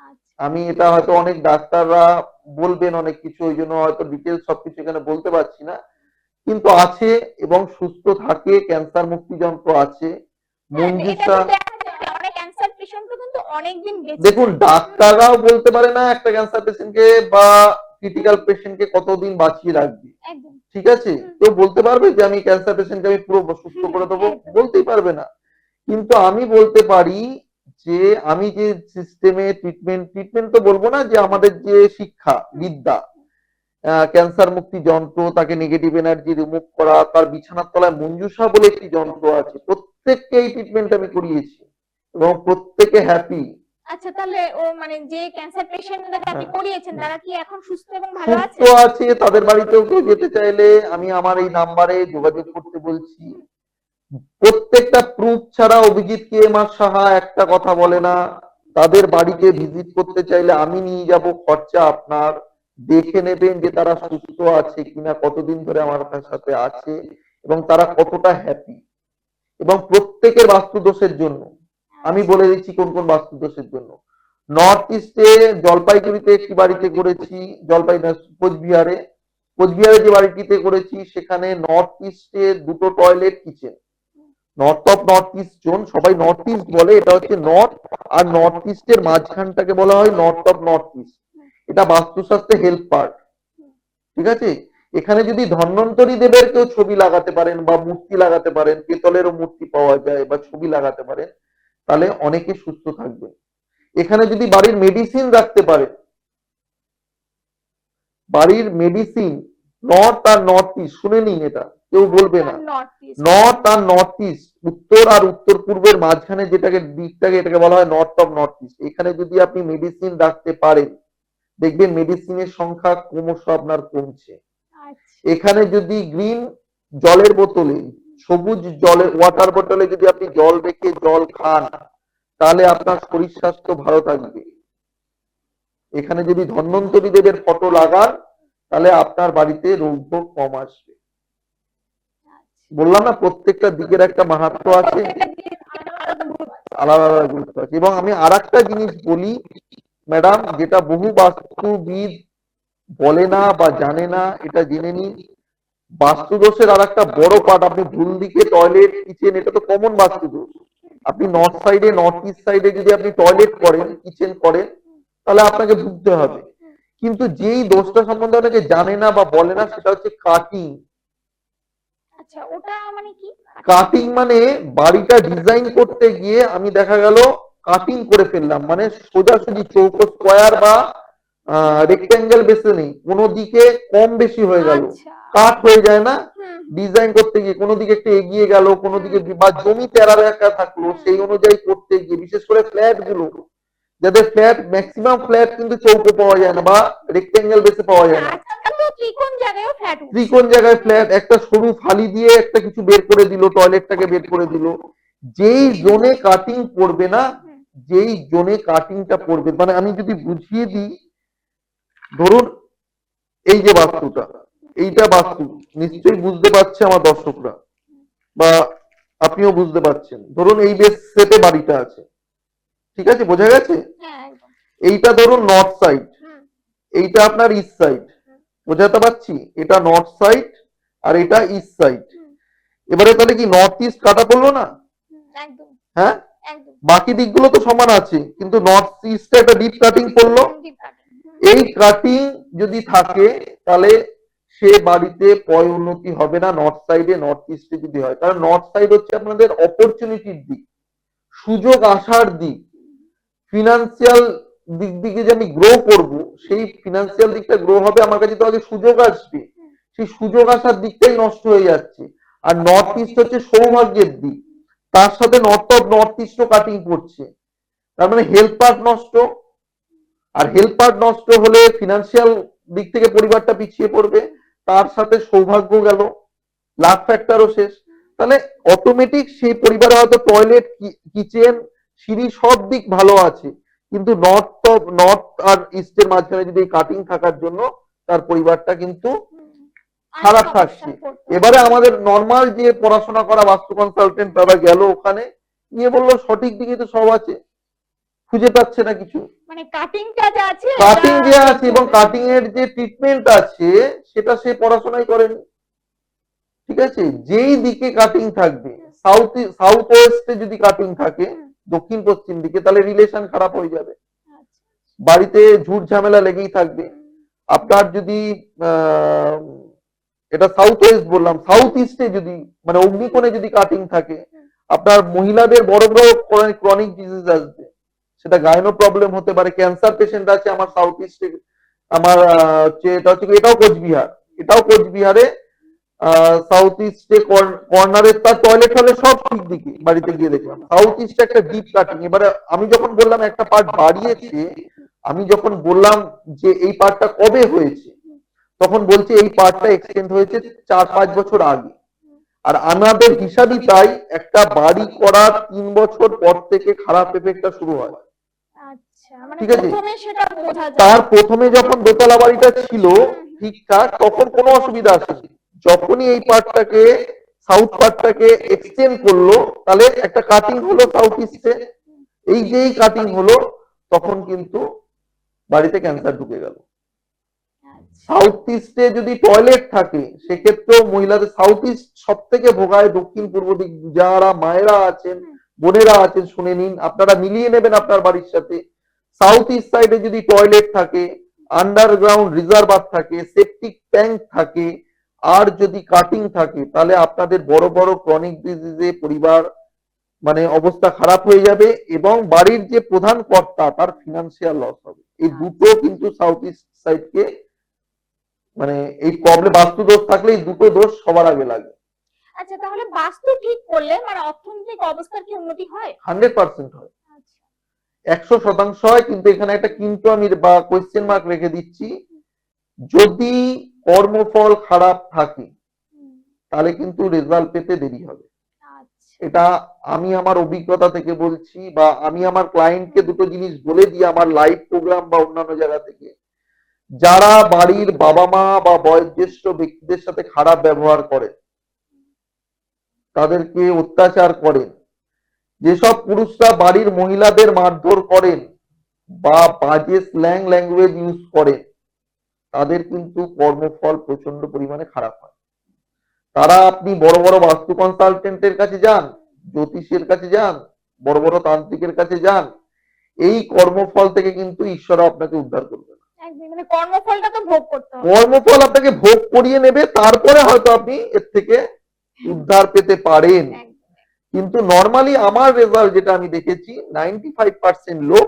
আচ্ছা। আমি এটা হয়তো অনেক ডাক্তাররা বলবেন অনেক কিছু, ওই জন্য হয়তো ডিটেলস সবকিছু এখানে বলতে পারছি না, কিন্তু আছে এবং সুস্থ থাকে। ক্যান্সার মুক্তি যন্ত্র আছে। হ্যাঁ, এটা মঞ্জুষা, তো দেখা যায় অনেক ক্যান্সার পেশেন্ট কিন্তু অনেকদিন বেঁচে দেখুন যায়। ডাক্তাররাও বলতে পারে না একটা ক্যান্সার পেশেন্টকে বা ক্রিটিক্যাল পেশেন্টকে কতদিন বাঁচিয়ে রাখবে। একদম। ঠিক আছে, কেউ বলতে পারবে যে আমি ক্যান্সার পেশেন্টকে আমি পুরো সুস্থ করে দেবো? বলতেই পারবে না। কিন্তু আমি বলতে পারি যে আমি যে সিস্টেমে ট্রিটমেন্ট তো বলবো না, যে আমাদের যে শিক্ষা বিদ্যা, ক্যান্সার মুক্তি যন্ত্র, তাকে নেগেটিভ এনার্জি রিমুভ করা, তার বিছানার তলায় মঞ্জুষা বলে একটি যন্ত্র আছে, প্রত্যেককে এই ট্রিটমেন্ট আমি করিয়েছি এবং প্রত্যেকে হ্যাপি। আচ্ছা, তাহলে ও মানে যে ক্যান্সার পেশেন্টদের আপনি করিয়েছেন তারা কি এখন সুস্থ এবং ভালো সুস্থ আছে? আছে। তাদের বাড়িতেও কেউ যেতে চাইলে আমি আমার এই নাম্বারে যোগাযোগ করতে বলছি। প্রত্যেকটা প্রুফ ছাড়া Abhijit K M R Saha একটা কথা বলে না। তাদের বাড়িতে ভিজিট করতে চাইলে আমি নিয়ে যাব, খরচা আপনার। দেখে নেবেন যে তারা সুস্থ আছে কিনা, কতদিন ধরে আমার সাথে আছে এবং তারা কতটা হ্যাপি। এবং প্রত্যেকের বাস্তু দোষের জন্য আমি বলে দিচ্ছি কোন কোন বাস্তু দোষের জন্য। নর্থ ইস্টে জলপাইগুড়িতে একটি বাড়িতে করেছি, কোচবিহারে, কোচবিহারে যে বাড়িটিতে করেছি সেখানে নর্থ ইস্টে 2টো toilet, kitchen. North east zone, সবাই নর্থ ইস্ট বলে, এটা হচ্ছে নর্থ। আর নর্থ ইস্টের মাঝখানটাকে বলা হয় নর্থ ইস্ট। এটা বাস্তুশাস্ত্রে হেল্প পার্ট। ঠিক আছে, এখানে যদি ধন্বন্তরী দেবের কেউ ছবি লাগাতে পারেন বা মূর্তি লাগাতে পারেন, পেতলেরও মূর্তি পাওয়া যায়, বা ছবি লাগাতে পারেন, তাহলে অনেকে সুস্থ থাকবে। এখানে যদি বাড়ির মেডিসিন রাখতে পারেন, বাড়ির মেডিসিন নর্থ আর নর্থ ইস্ট, শুনে নিন, এটা কেউ বলবে না। নর্থ আর নর্থ ইস্ট, উত্তর আর উত্তর পূর্বের মাঝখানে যেটাকে দিকটাকে, এটাকে বলা হয় নর্থ ইস্ট। এখানে যদি আপনি মেডিসিন রাখতে পারেন, দেখবেন মেডিসিনের সংখ্যা ক্রমশ আপনার কমছে। এখানে যদি গ্রিন জলের বোতলে, সবুজ জলের ওয়াটার বোতলে যদি আপনি জল রেখে জল খান, তাহলে আপনার শরীর স্বাস্থ্য ভালো থাকবে। এখানে যদি ধন্বন্তরী দেবের ফটো লাগান, তাহলে আপনার বাড়িতে রোগ কম আসবে। বললাম না, প্রত্যেকটা দিকের একটা মাহাত্ম্য আছে, আলাদা আলাদা গুরুত্ব আছে। এবং আমি আর একটা জিনিস বলি ম্যাডাম, যেটা বহু বাস্তুবিদ বলে না বা জানে না, এটা জেনে নিন। বাস্তুদোষের আর একটা বড় পার্ট, আপনি ভুল দিকে টয়লেট, কিচেন, এটা তো কমন বাস্তুদোষ। আপনি নর্থ সাইডে, নর্থ ইস্ট সাইডে যদি আপনি টয়লেট করেন, কিচেন করেন, তাহলে আপনাকে ভুগতে হবে। কিন্তু যেই দোষটা সম্বন্ধে অনেকে জানে না বা বলে না, সেটা হচ্ছে কাটিং। আচ্ছা, ওটা মানে কি? কাটিং মানে বাড়িটা ডিজাইন করতে গিয়ে আমি দেখা গেল কাটিং করে ফেললাম, মানে সোজাসুজি চৌকো, স্কোয়ার বা রেক্টেঙ্গেল বেসে নেই, কোনো দিকে কম বেশি হয়ে গেল, কাট হয়ে যায় না ডিজাইন করতে গিয়ে, কোনো দিকে একটু এগিয়ে গেল, কোনো দিকে, বা জমি তেরা বেঁকা থাকলো, সেই অনুযায়ী করতে গিয়ে, বিশেষ করে ফ্ল্যাট গুলো, যাদের ফ্ল্যাট, ম্যাক্সিমাম ফ্ল্যাট কিন্তু চৌকো পাওয়া যায় না বা রেক্টেঙ্গেল বেসে পাওয়া যায় না। ত্রিকোণ জায়গায় ফ্ল্যাট, একটা সরু ফালি দিয়ে একটা কিছু বের করে দিল, টয়লেটটাকে বের করে দিল। যেই জোনে কাটিং পড়বে না, যেই জোনে কাটিংটা পড়বে, মানে আমি যদি বুঝিয়ে দিই, ধরুন এই যে বাস্তুটা, এইটা বাস্তু, নিশ্চয়ই বুঝতে পারছে আমার দর্শকরা, বা আপনিও বুঝতে পারছেন। ধরুন এই বেস সেটে বাড়িটা আছে, ঠিক আছে, বোঝা গেছে? এইটা ধরুন নর্থ সাইড, এইটা আপনার ইস্ট সাইড, বোঝাতে পারছি? এটা নর্থ সাইড আর এটা ইস্ট সাইড। এবারে তাহলে কি নর্থ ইস্ট কাটা পড়লো না? হ্যাঁ, বাকি দিকগুলো তো সমান আছে, কিন্তু নর্থ ইস্টে একটা ডিপ কাটিং পড়লো। এই কাটিং যদি থাকে, তাহলে সে বাড়িতে পয় উন্নতি হবে না নর্থ সাইডে, নর্থ ইস্টে যদি হয়। কারণ নর্থ সাইড হচ্ছে আপনাদের অপরচুনিটির দিক, সুযোগ আসার দিক, ফিনান্সিয়াল দিক দিকে যে আমি গ্রো করব, সেই ফিনান্সিয়াল দিকটা গ্রো হবে, আমার কাছে তো আগে সুযোগ আসবে, সেই সুযোগ আসার দিকটাই নষ্ট হয়ে যাচ্ছে। আর নর্থ ইস্ট হচ্ছে সৌভাগ্যের দিক, তার সাথে নর্থ ইস্ট কাটিং পড়ছে, তার মানে হেলথ পার্ট নষ্ট। আর হেলথ পার্ট নষ্ট হলে ফিনান্সিয়াল দিক থেকে পরিবারটা পিছিয়ে পড়বে, তার সাথে সৌভাগ্য গেল, লাক ফ্যাক্টরও শেষ। তাহলে অটোমেটিক সেই পরিবারে হয়তো টয়লেট, কিচেন, সিঁড়ি সব দিক ভালো আছে, কিন্তু নর্থ আর ইস্টের মাঝখানে যদি কাটিং থাকার জন্য তার পরিবারটা কিন্তু খারাপ থাকছে। এবারে আমাদের নর্মাল যে পড়াশোনা করা বাস্তু কনসালটেন্ট তারা গেল ওখানে, গিয়ে বললো সঠিক দিকে তো সব আছে, খুঁজে পাচ্ছে না কিছু। মানে কাটিংটা যে আছে, কাটিং যে আছে এবং কাটিং এর যে ট্রিটমেন্ট আছে সেটা সে পড়াশোনাই করেনি। ঠিক আছে, যেই দিকে কাটিং থাকবে, সাউথ ওয়েস্টে যদি কাটিং থাকে, দক্ষিণ পশ্চিম দিকে, তাহলে রিলেশন খারাপ হয়ে যাবে, বাড়িতে ঝুট ঝামেলা লেগেই থাকবে। আপনার যদি এটা সাউথ ওয়েস্ট বললাম, সাউথ ইস্টে যদি মানে অগ্নিকোণে যদি কাটিং থাকে, আপনার মহিলাদের বড় বড় ক্রনিক ডিজিজ আসবে, সেটা গাইনো প্রবলেম হতে পারে। ক্যান্সার পেশেন্ট আছে আমার সাউথ ইস্টে, আমার এটাও কোচবিহারে সাউথ ইস্টে কর্নারে তার টয়লেট হলে সব ঠিক দিকে, বাড়িতে গিয়ে দেখলাম সাউথ ইস্টে একটা ডিপ কাটিং। এবারে আমি যখন বললাম একটা পার্ট বাড়িয়েছে, আমি যখন বললাম যে এই পার্টটা কবে হয়েছে, তখন বলছে এই পার্টটা এক্সটেন্ড হয়েছে 4-5 বছর আগে। আর আমাদের হিসাবই তাই, একটা বাড়ি করার 3 বছর পর থেকে খারাপ এফেক্টটা শুরু হয়। ঠিক আছে, তার প্রথমে যখন দোতলা বাড়িটা ছিল ঠিকঠাক তখন কোনো অসুবিধা আসেনি, যখনই এই পার্টটাকে সাউথ পার্টটাকে এক্সটেন্ড করলো, তাহলে একটা কাটিং হলো সাউথ ইস্টে, এই যেই কাটিং হলো তখন কিন্তু বাড়িতে ক্যান্সার ঢুকে গেল। সাউথ ইস্টে যদি টয়লেট থাকে সেক্ষেত্রেও মহিলাদের, সাউথ ইস্ট সব থেকে ভোগায়, দক্ষিণ পূর্ব দিক যারা মায়েরা আছেন, বোনেরা আছেন শুনে নিন, আপনারা মিলিয়ে নেবেন আপনার বাড়ির সাথে। সাউথ ইস্ট সাইডে যদি টয়লেট থাকে, আন্ডারগ্রাউন্ড রিজার্ভার থাকে, সেপটিক ট্যাঙ্ক থাকে, আর যদি কাটিং থাকে, তাহলে আপনাদের বড় বড় ক্রনিক ডিজিজে পরিবার মানে অবস্থা খারাপ হয়ে যাবে, এবং বাড়ির যে প্রধান কর্তা তার ফিনান্সিয়াল লস হবে। এই দুটো কিন্তু সাউথ ইস্ট সাইডকে মানে এই প্রবলেম, বাস্তু দোষ থাকলে এই দুটো দোষ সবার আগে লাগে। আচ্ছা, তাহলে বাস্তু ঠিক করলে মানে অর্থনৈতিক অবস্থার কি উন্নতি হয়? 100% হয়, 100% হয়। কিন্তু এখানে একটা কিন্তু আমি বা কোয়েশ্চেন মার্ক রেখে দিচ্ছি, যদি কর্মফল খারাপ থাকে তাহলে কিন্তু রেজাল্ট পেতে দেরি হবে। এটা আমি আমার অভিজ্ঞতা থেকে বলছি, বা আমি আমার ক্লায়েন্টকে দুটো জিনিস বলে দিই আমার লাইভ প্রোগ্রাম বা অন্যান্য জায়গা থেকে। যারা বাড়ির বাবা মা বা বয়োজ্যেষ্ঠ ব্যক্তিদের সাথে খারাপ ব্যবহার করে, তাদেরকে অত্যাচার করেন, যেসব পুরুষরা বাড়ির মহিলাদের মারধর করেন বা বাজে স্ল্যাং ল্যাঙ্গুয়েজ ইউজ করেন, তাদের কিন্তু কর্মফল প্রচন্ড পরিমাণে খারাপ হয়। তারা, আপনি বড় বড় বাস্তু কনসালটেন্টের কাছে যান, জ্যোতিষের কাছে যান, বড় বড় তান্ত্রিকের কাছে যান, এই কর্মফল থেকে কিন্তু ঈশ্বর আপনাকে উদ্ধার করবে না। মানে কর্মফলটা তো ভোগ করতে হবে, কর্মফল আপনাকে ভোগ করিয়ে নেবে, তারপরে হয়তো আপনি এর থেকে উদ্ধার পেতে পারেন। কিন্তু নর্মালি আমার রেজাল্ট যেটা আমি দেখেছি, 95% লোক,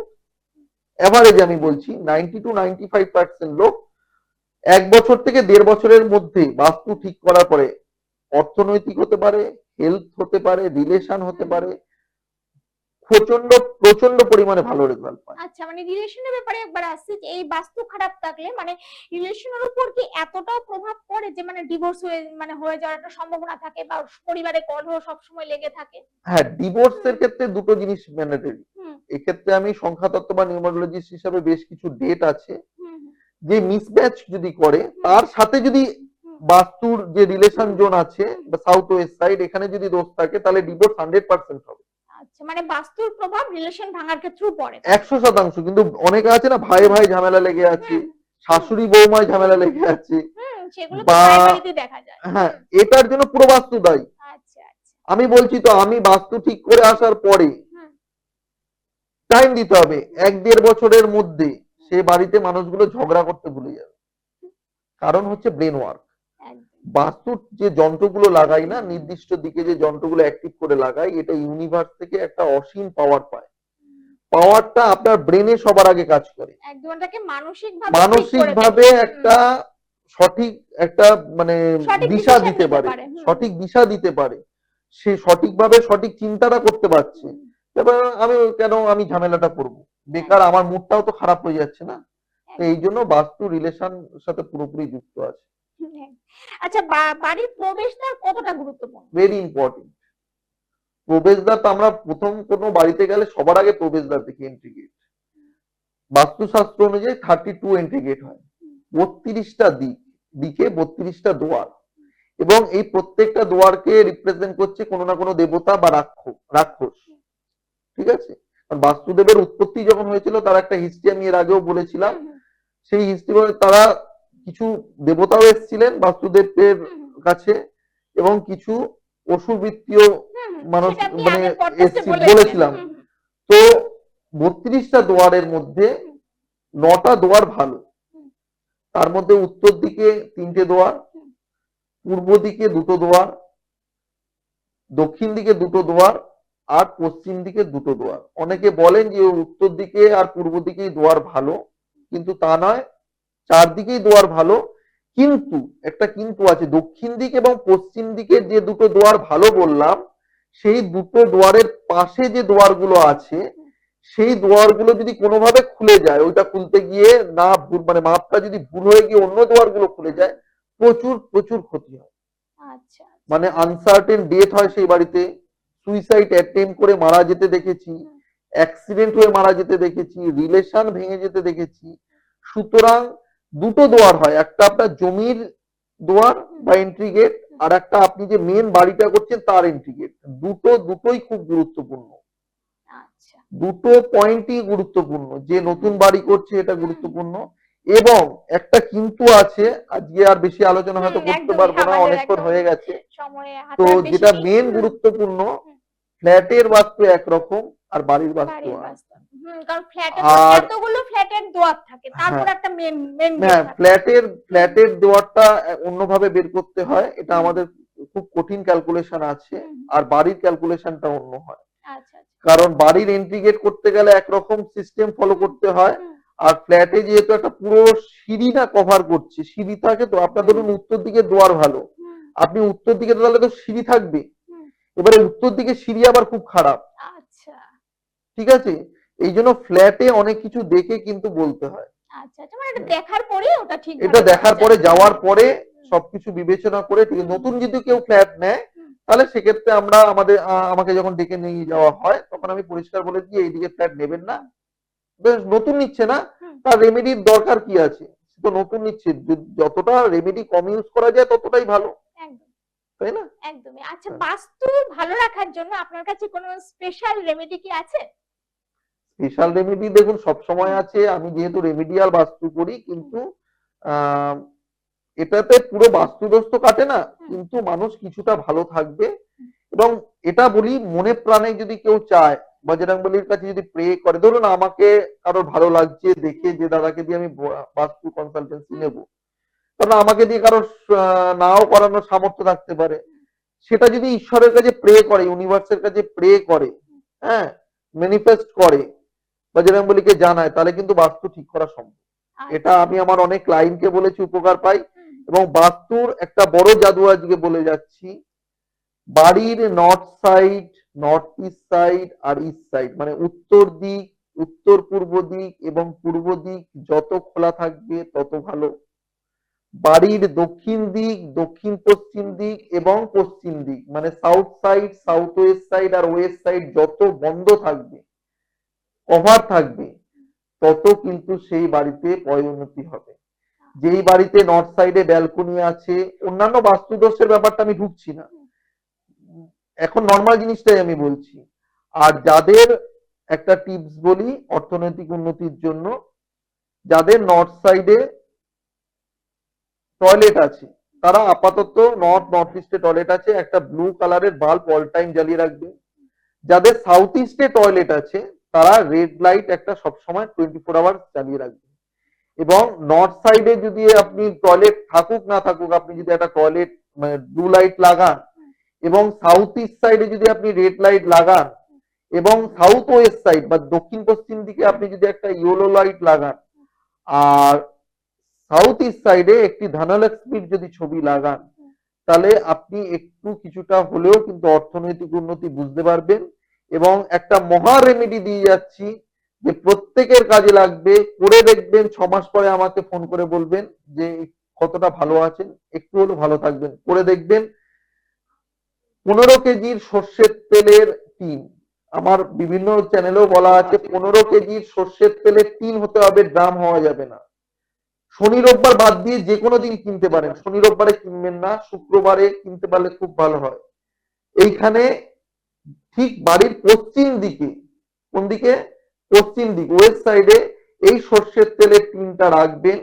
এভারেজ আমি বলছি 90-95% লোক 1 বছর থেকে 1.5 বছরের মধ্যে বাস্তু ঠিক করার পরে অর্থনৈতিক হতে পারে, হেলথ হতে পারে, রিলেশন হতে পারে, প্রচন্ড পরিমাণে ভালো রেজাল্ট পায়। আচ্ছা, মানে রিলেশনের ব্যাপারে একবার আসছি, এই বাস্তু খারাপ থাকলে মানে রিলেশনের উপর কি এতটাও প্রভাব পড়ে যে মানে ডিভোর্স হয়ে যাওয়ার একটা সম্ভাবনা থাকে, বা পরিবারে কলহ সবসময় লেগে থাকে? হ্যাঁ, ডিভোর্সের ক্ষেত্রে দুটো জিনিস ম্যান্ডেটরি। এক্ষেত্রে আমি সংখ্যাতত্ত্ব বা নিউমারোলজিস্ট হিসাবে বেশ কিছু ডেট আছে, যে মিসম্যাচ যদি করে, তার সাথে যদি বাস্তুর যে রিলেশন জোন আছে বা সাউথ ওয়েস্ট সাইড, এখানে যদি দোষ থাকে তাহলে ডিভোর্স 100% হবে। আচ্ছা, মানে বাস্তুর প্রভাব রিলেশন ভাঙার ক্ষেত্রেও পড়ে 100%। কিন্তু অনেকে আছে না, ভাই ভাই ঝামেলা লেগে আছে, শাশুড়ি বৌমায় ঝামেলা লেগে আছে, সেগুলো তো প্রায় বাড়িতে দেখা যায়। হ্যাঁ, এটার জন্য পুরো বাস্তু দায়ী। আচ্ছা আচ্ছা, আমি বলছি তো, আমি বাস্তু ঠিক করে আসার পরে টাইম দিতে হবে, 1-1.5 বছরের মধ্যে সে বাড়িতে মানুষগুলো ঝগড়া করতে ভুলে যাবে। কারণ হচ্ছে ব্রেন ওয়ার্ক। বাস্তুর যে যন্ত্রগুলো লাগাই না, নির্দিষ্ট দিকে যে যন্ত্রগুলো অ্যাক্টিভ করে লাগাই, এটা ইউনিভার্স থেকে একটা অসীম পাওয়ার পায়। পাওয়ারটা আপনার ব্রেনে সবার আগে কাজ করে। একদম এটাকে মানসিক ভাবে একটা সঠিক একটা মানে সঠিক দিশা decision দিতে নিতে পারে, পারে। সঠিক দিশা দিতে পারে, সে সঠিকভাবে সঠিক চিন্তাটা করতে পারছে। এবার আমি ঝামেলাটা করব, বেকার আমার মুডটাও তো খারাপ হয়ে যাচ্ছে না। তো এই জন্য বাস্তু রিলেশন সাথে পুরোপুরি যুক্ত আছে। আচ্ছা, বাড়ির প্রবেশদ্বার কতটা গুরুত্বপূর্ণ? Very important. প্রবেশদ্বার তো আমরা প্রথম কোনো বাড়িতে গেলে সবার আগে প্রবেশদ্বার দেখি, এন্ট্রি গেট। বাস্তুশাস্ত্র অনুযায়ী 32 এন্ট্রি গেট হয়, 32টা দিকে 32টা দুয়ার, এবং এই প্রত্যেকটা দুয়ারকে রিপ্রেজেন্ট করছে কোনো না কোনো দেবতা বা রাক্ষস। ঠিক আছে, কারণ বাস্তুদেবের উৎপত্তি যখন হয়েছিল তার একটা হিস্ট্রি আমি এর আগেও বলেছিলাম। সেই হিস্ট্রি তারা কিছু দেবতাও এসেছিলেন বাস্তুদেবের কাছে, এবং কিছু অসুরবৃত্তীয় মানুষ মানে বলেছিলাম। তো 32টা দুয়ারের মধ্যে 9টা দুয়ার ভালো, তার মধ্যে উত্তর দিকে 3টে দুয়ার, পূর্ব দিকে 2টো দুয়ার, দক্ষিণ দিকে 2টো দুয়ার, আর পশ্চিম দিকে 2টো দুয়ার। অনেকে বলেন যে উত্তর দিকে আর পূর্ব দিকেই দুয়ার ভালো, কিন্তু তা নয়, চারদিকেই দুয়ার ভালো। কিন্তু একটা কিন্তু আছে, দক্ষিণ দিক এবং পশ্চিম দিকের যে 2টো দুয়ার ভালো বললাম, সেই 2টো দুয়ারের পাশে যে দুয়ারগুলো আছে, সেই দুয়ারগুলো যদি কোনোভাবে খুলে যায়, ওইটা খুলতে গিয়ে না ভুল মানে মাপটা যদি ভুল হয়ে গিয়ে অন্য দুয়ারগুলো খুলে যায়, প্রচুর প্রচুর ক্ষতি হয়। আচ্ছা, মানে আনসার্টেন ডেথ হয় সেই বাড়িতে, সুইসাইড অ্যাটেম্প করে মারা যেতে দেখেছি, অ্যাক্সিডেন্ট হয়ে মারা যেতে দেখেছি, রিলেশন ভেঙে যেতে দেখেছি। সুতরাং 2টো দুয়ার হয়, একটা আপনার জমির দুয়ার বা এন্ট্রি গেট, আর একটা আপনি যে মেন বাড়িটা করছেন তার এন্ট্রি গেট। দুটোই খুব গুরুত্বপূর্ণ। দুটো পয়েন্টই গুরুত্বপূর্ণ, যে নতুন বাড়ি করছে এটা গুরুত্বপূর্ণ। এবং একটা কিন্তু আছে, আজকে আর বেশি আলোচনা হয়তো করতে পারবো না, অনেকক্ষণ হয়ে গেছে। তো যেটা মেন গুরুত্বপূর্ণ, ফ্ল্যাটের বাস্তু একরকম আর বাড়ির বাস্তু কারণ ফ্ল্যাটে এতগুলো ফ্ল্যাটের দুয়ার থাকে, তারপর একটা ফ্ল্যাটের দুয়ারটা অন্যভাবে বের করতে হয়, এটা আমাদের খুব কঠিন ক্যালকুলেশন আছে, আর বাড়ির ক্যালকুলেশনটা অন্য হয়। কারণ বাড়ির এন্ট্রি গেট করতে গেলে একরকম সিস্টেম ফলো করতে হয়, আর ফ্ল্যাটে যেহেতু একটা পুরো সিঁড়ি না কভার করছে, সিঁড়ি থাকে, তো আপনার ধরুন উত্তর দিকে দুয়ার ভালো, আপনি উত্তর দিকে তাহলে তো সিঁড়ি থাকবে, এবারে উত্তর দিকে সিঁড়ি আবার খুব খারাপ। ঠিক আছে, এই জন্য ফ্ল্যাটে অনেক কিছু দেখে কিন্তু বলতে হয়। এটা দেখার পরে যাওয়ার পরে সবকিছু বিবেচনা করে, ঠিক নতুন যদি কেউ ফ্ল্যাট নেয়, তাহলে সেক্ষেত্রে আমাকে যখন ডেকে নিয়ে যাওয়া হয়, তখন আমি পরিষ্কার বলে দিই এইদিকে ফ্ল্যাট নেবেন না। নতুন নিচ্ছে না, তার রেমেডির দরকার কি আছে, তো নতুন নিচ্ছে, যতটা রেমেডি কম ইউজ করা যায় ততটাই ভালো, তাই না? একদমই। আচ্ছা, বাস্তু ভালো রাখার জন্য আপনার কাছে কোনো স্পেশাল রেমেডি কি আছে? স্পেশাল রেমেডি দেখুন সব সময় আছে, আমি যেহেতু রেমেডিয়াল বাস্তু করি, কিন্তু এটাতে পুরো বাস্তুদোষ তো কাটে না, কিন্তু মানুষ কিছুটা ভালো থাকবে। এবং এটা বলি, মনে প্রাণে যদি কেউ চায়, বজরংবলীর কাছে যদি প্রে করে, ধরুন আমাকে কারোর ভালো লাগছে দেখে যে দাদাকে দিয়ে আমি বাস্তু কনসালটেন্সি নেব, কারণ আমাকে দিয়ে কারোর নাও করানোর সামর্থ্য থাকতে পারে, সেটা যদি ঈশ্বরের কাছে প্রে করে, ইউনিভার্সের কাছে প্রে করে, হ্যাঁ, ম্যানিফেস্ট করে, বজরংবলীকে জানায়, তাহলে কিন্তু বাস্তু ঠিক করা সম্ভব। এটা আমি আমার অনেক ক্লায়েন্টকে বলেছি, উপকার পাই। এবং বাস্তুর একটা বড় জাদু আজকে বলে যাচ্ছি, বাড়ির north side, north east side আর ইস্ট সাইড, মানে উত্তর দিক, উত্তর পূর্ব দিক এবং পূর্ব দিক যত খোলা থাকবে তত ভালো। বাড়ির দক্ষিণ দিক, দক্ষিণ পশ্চিম দিক এবং পশ্চিম দিক, মানে south side, south west side আর ওয়েস্ট সাইড যত বন্ধ থাকবে, কভার থাকবে, তত কিন্তু সেই বাড়িতে পয়োন্নতি হবে। যেই বাড়িতে নর্থ সাইডে ব্যালকনি আছে, অন্যান্য বাস্তুদোষের ব্যাপারটা আমি ঢুকছি না, এখন নর্মাল জিনিসটাই আমি বলছি। আর যাদের একটা টিপস বলি অর্থনৈতিক উন্নতির জন্য, যাদের নর্থ সাইডে টয়লেট আছে, তারা আপাতত নর্থ ইস্টে টয়লেট আছে, একটা ব্লু কালারের বাল্ব অল টাইম জ্বালিয়ে রাখবে। যাদের সাউথ ইস্টে টয়লেট আছে, তারা রেড লাইট একটা সবসময় 24 আওয়ার্স চালিয়ে রাখবে। এবং নর্থ সাইডে যদি আপনি টয়লেট থাকুক না থাকুক, আপনি যদি একটা টয়লেট মানে ব্লু লাইট লাগান, এবং সাউথ ইস্ট সাইডে যদি আপনি রেড লাইট লাগান, এবং সাউথ ওয়েস্ট সাইড বা দক্ষিণ পশ্চিম দিকে আপনি যদি একটা ইয়েলো লাইট লাগান আর সাউথ ইস্ট সাইডে একটি ধনলক্ষ্মীর যদি ছবি লাগান, তাহলে আপনি একটু কিছুটা হলেও কিন্তু অর্থনৈতিক উন্নতি বুঝতে পারবেন। এবং একটা মহা রেমেডি দিয়ে যাচ্ছি যে প্রত্যেকের কাজে লাগবে, করে দেখবেন, 6 মাস পরে আমাকে ফোন করে বলবেন যে কতটা ভালো আছেন, একটু হলেও ভালো থাকবেন। করে দেখবেন 15 কেজির সর্ষের তেলের টিন, আমার বিভিন্ন চ্যানেলেও বলা আছে 15 কেজির সর্ষের তেলের টিন হতে হবে, ড্রাম হওয়া যাবে না। শনি রোববার বাদ দিয়ে যে কোনো দিন কিনতে পারেন, শনি রোববারে কিনবেন না, শুক্রবারে কিনতে পারলে খুব ভালো হয়। এইখানে ঠিক বাড়ির পশ্চিম দিকে, কোন দিকে, পশ্চিম দিক ওয়েস্ট সাইডে এই সর্ষের তেলের টিনটা রাখবেন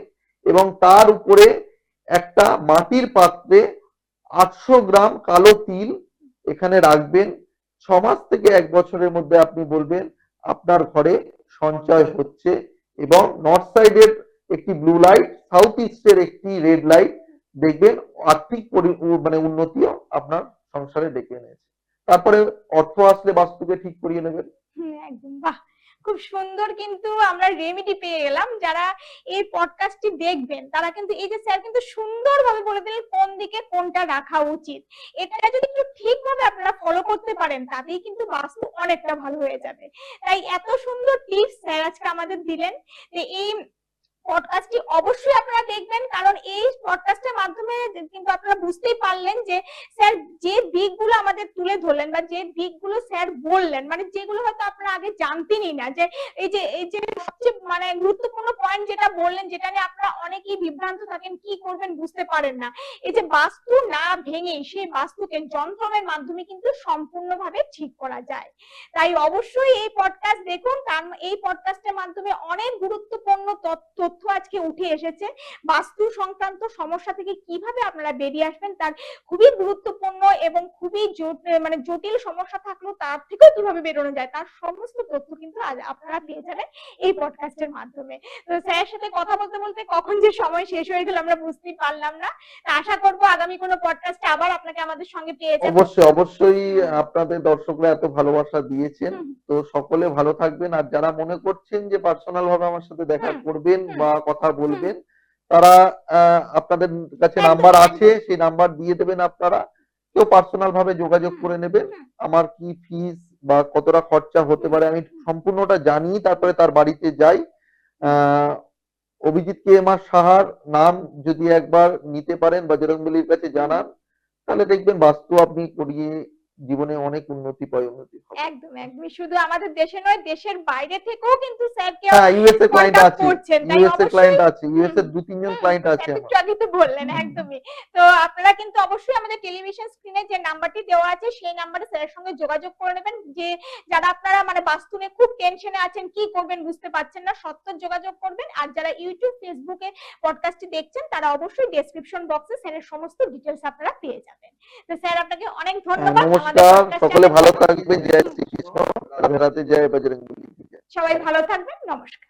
এবং তার উপরে একটা মাটির পাত্রে 800 গ্রাম কালো তিল এখানে রাখবেন। 6 মাস থেকে 1 বছরের মধ্যে আপনি বলবেন আপনার ঘরে সঞ্চয় হচ্ছে। এবং নর্থ সাইডের একটি ব্লু লাইট, সাউথ ইস্টের একটি রেড লাইট, দেখবেন আর্থিক মানে উন্নতিও আপনার সংসারে ডেকে এনেছে। তারপরে অর্থ আসলে বাস্তুকে ঠিক করিয়ে নেবেন। একদম, বাহ, খুব সুন্দর। কিন্তু আমরা রেমেডি পেয়ে গেলাম। যারা এই পডকাস্টটি দেখবেন তারা কিন্তু এই যে স্যার কিন্তু সুন্দরভাবে বলে দিলেন কোন দিকে কোনটা রাখা উচিত, এটা যদি একটু ঠিকভাবে আপনারা ফলো করতে পারেন তাতেই কিন্তু বাস্তু অনেকটা ভালো হয়ে যাবে। তাই এত সুন্দর টিপস স্যার আজকে আমাদের দিলেন যে এই পডকাস্টটি অবশ্যই আপনারা দেখবেন, কারণ এই পডকাস্টের মাধ্যমে কিন্তু আপনারা বুঝতেই পারলেন যে স্যার যে দিকগুলো আমাদের তুলে ধরলেন বা যে দিকগুলো স্যার বললেন, মানে যেগুলো হয়তো আপনারা আগে জানতেনই না, যে এই যে সবচেয়ে মানে গুরুত্বপূর্ণ পয়েন্ট যেটা বললেন, যেটা নিয়ে আপনারা অনেকেই বিভ্রান্ত থাকেন, কি করবেন বুঝতে পারেন না। এই যে বাস্তু না ভেঙে সেই বাস্তুকে যন্ত্রণের মাধ্যমে কিন্তু সম্পূর্ণভাবে ঠিক করা যায়। তাই অবশ্যই এই পডকাস্ট দেখুন, কারণ এই পডকাস্টের মাধ্যমে অনেক গুরুত্বপূর্ণ তথ্য আজকে উঠে এসেছে। বাস্তু সংক্রান্ত সমস্যা থেকে কিভাবে আপনারা বেরিয়ে আসবেন তার খুবই গুরুত্বপূর্ণ এবং খুবই মানে জটিল সমস্যা থাকলেও তার থেকেও কিভাবে বেরোনো যায় তার সমস্ত তথ্য কিন্তু আজ আপনারা পেয়ে যাবেন এই পডকাস্টের মাধ্যমে। তো স্যারের সাথে কথা বলতে বলতে কখন যে সময় শেষ হয়ে গেল আমরা বুঝতেই পারলাম না। আশা করব আগামী কোনো পডকাস্টে আবার আপনাকে আমাদের সঙ্গে পেয়ে যাব। অবশ্যই অবশ্যই, আপনাদের দর্শকরা এত ভালোবাসা দিয়েছেন, তো সকলে ভালো থাকবেন। আর যারা মনে করছেন যে পার্সোনাল ভাবে আমার সাথে দেখা করবেন বা কথা বলবেন, তারা আপনাদের কাছে নাম্বার আছে, সেই নাম্বার দিয়ে দেবেন আপনারা, কেউ পার্সোনাল ভাবে যোগাযোগ করে নেবেন। আমার কি ফিস বা কতটা খরচা হতে পারে আমি সম্পূর্ণটা জানি, তারপরে তার বাড়িতে যাই। অভিজিৎ KMR সাহার নাম যদি একবার নিতে পারেন বজরংবলীর কাছে জানান, তাহলে দেখবেন বাস্তু আপনি করিয়ে জীবনে অনেক উন্নতি পায়, উন্নতি হবে। একদম একদমই, শুধু আমাদের দেশে নয় দেশের বাইরে থেকেও কিন্তু স্যারকে হ্যাঁ, ইউএসএ ক্লায়েন্ট কন্টাক্ট আছে, করছেন। তাই ইউএসএ অবশ্যই ক্লায়েন্ট আছে, ইউএসএ 2-3 জন ক্লায়েন্ট আছে আমার। একটু আগে তো বললেন একদমই। তো আপনারা কিন্তু অবশ্যই আমাদের টেলিভিশন স্ক্রিনে যে নাম্বারটি দেওয়া আছে সেই নাম্বারে স্যারের সঙ্গে যোগাযোগ করে নেবেন। যে যারা আপনারা মানে বাস্তু নিয়ে খুব টেনশনে আছেন, কি করবেন বুঝতে পারছেন না, সত্তর যোগাযোগ করবেন। আর যারা ইউটিউব ফেসবুকে পডকাস্টটি দেখছেন তারা অবশ্যই ডেসক্রিপশন বক্সে স্যারের সমস্ত ডিটেইলস আপনারা পেয়ে যাবেন। তো স্যার আপনাকে অনেক ধন্যবাদ। নমস্কার, সকলে ভালো থাকবেন। জয় শ্রীকৃষ্ণ, রাধে রাধে, জয় বজরংবলী। সবাই ভালো থাকবেন, নমস্কার।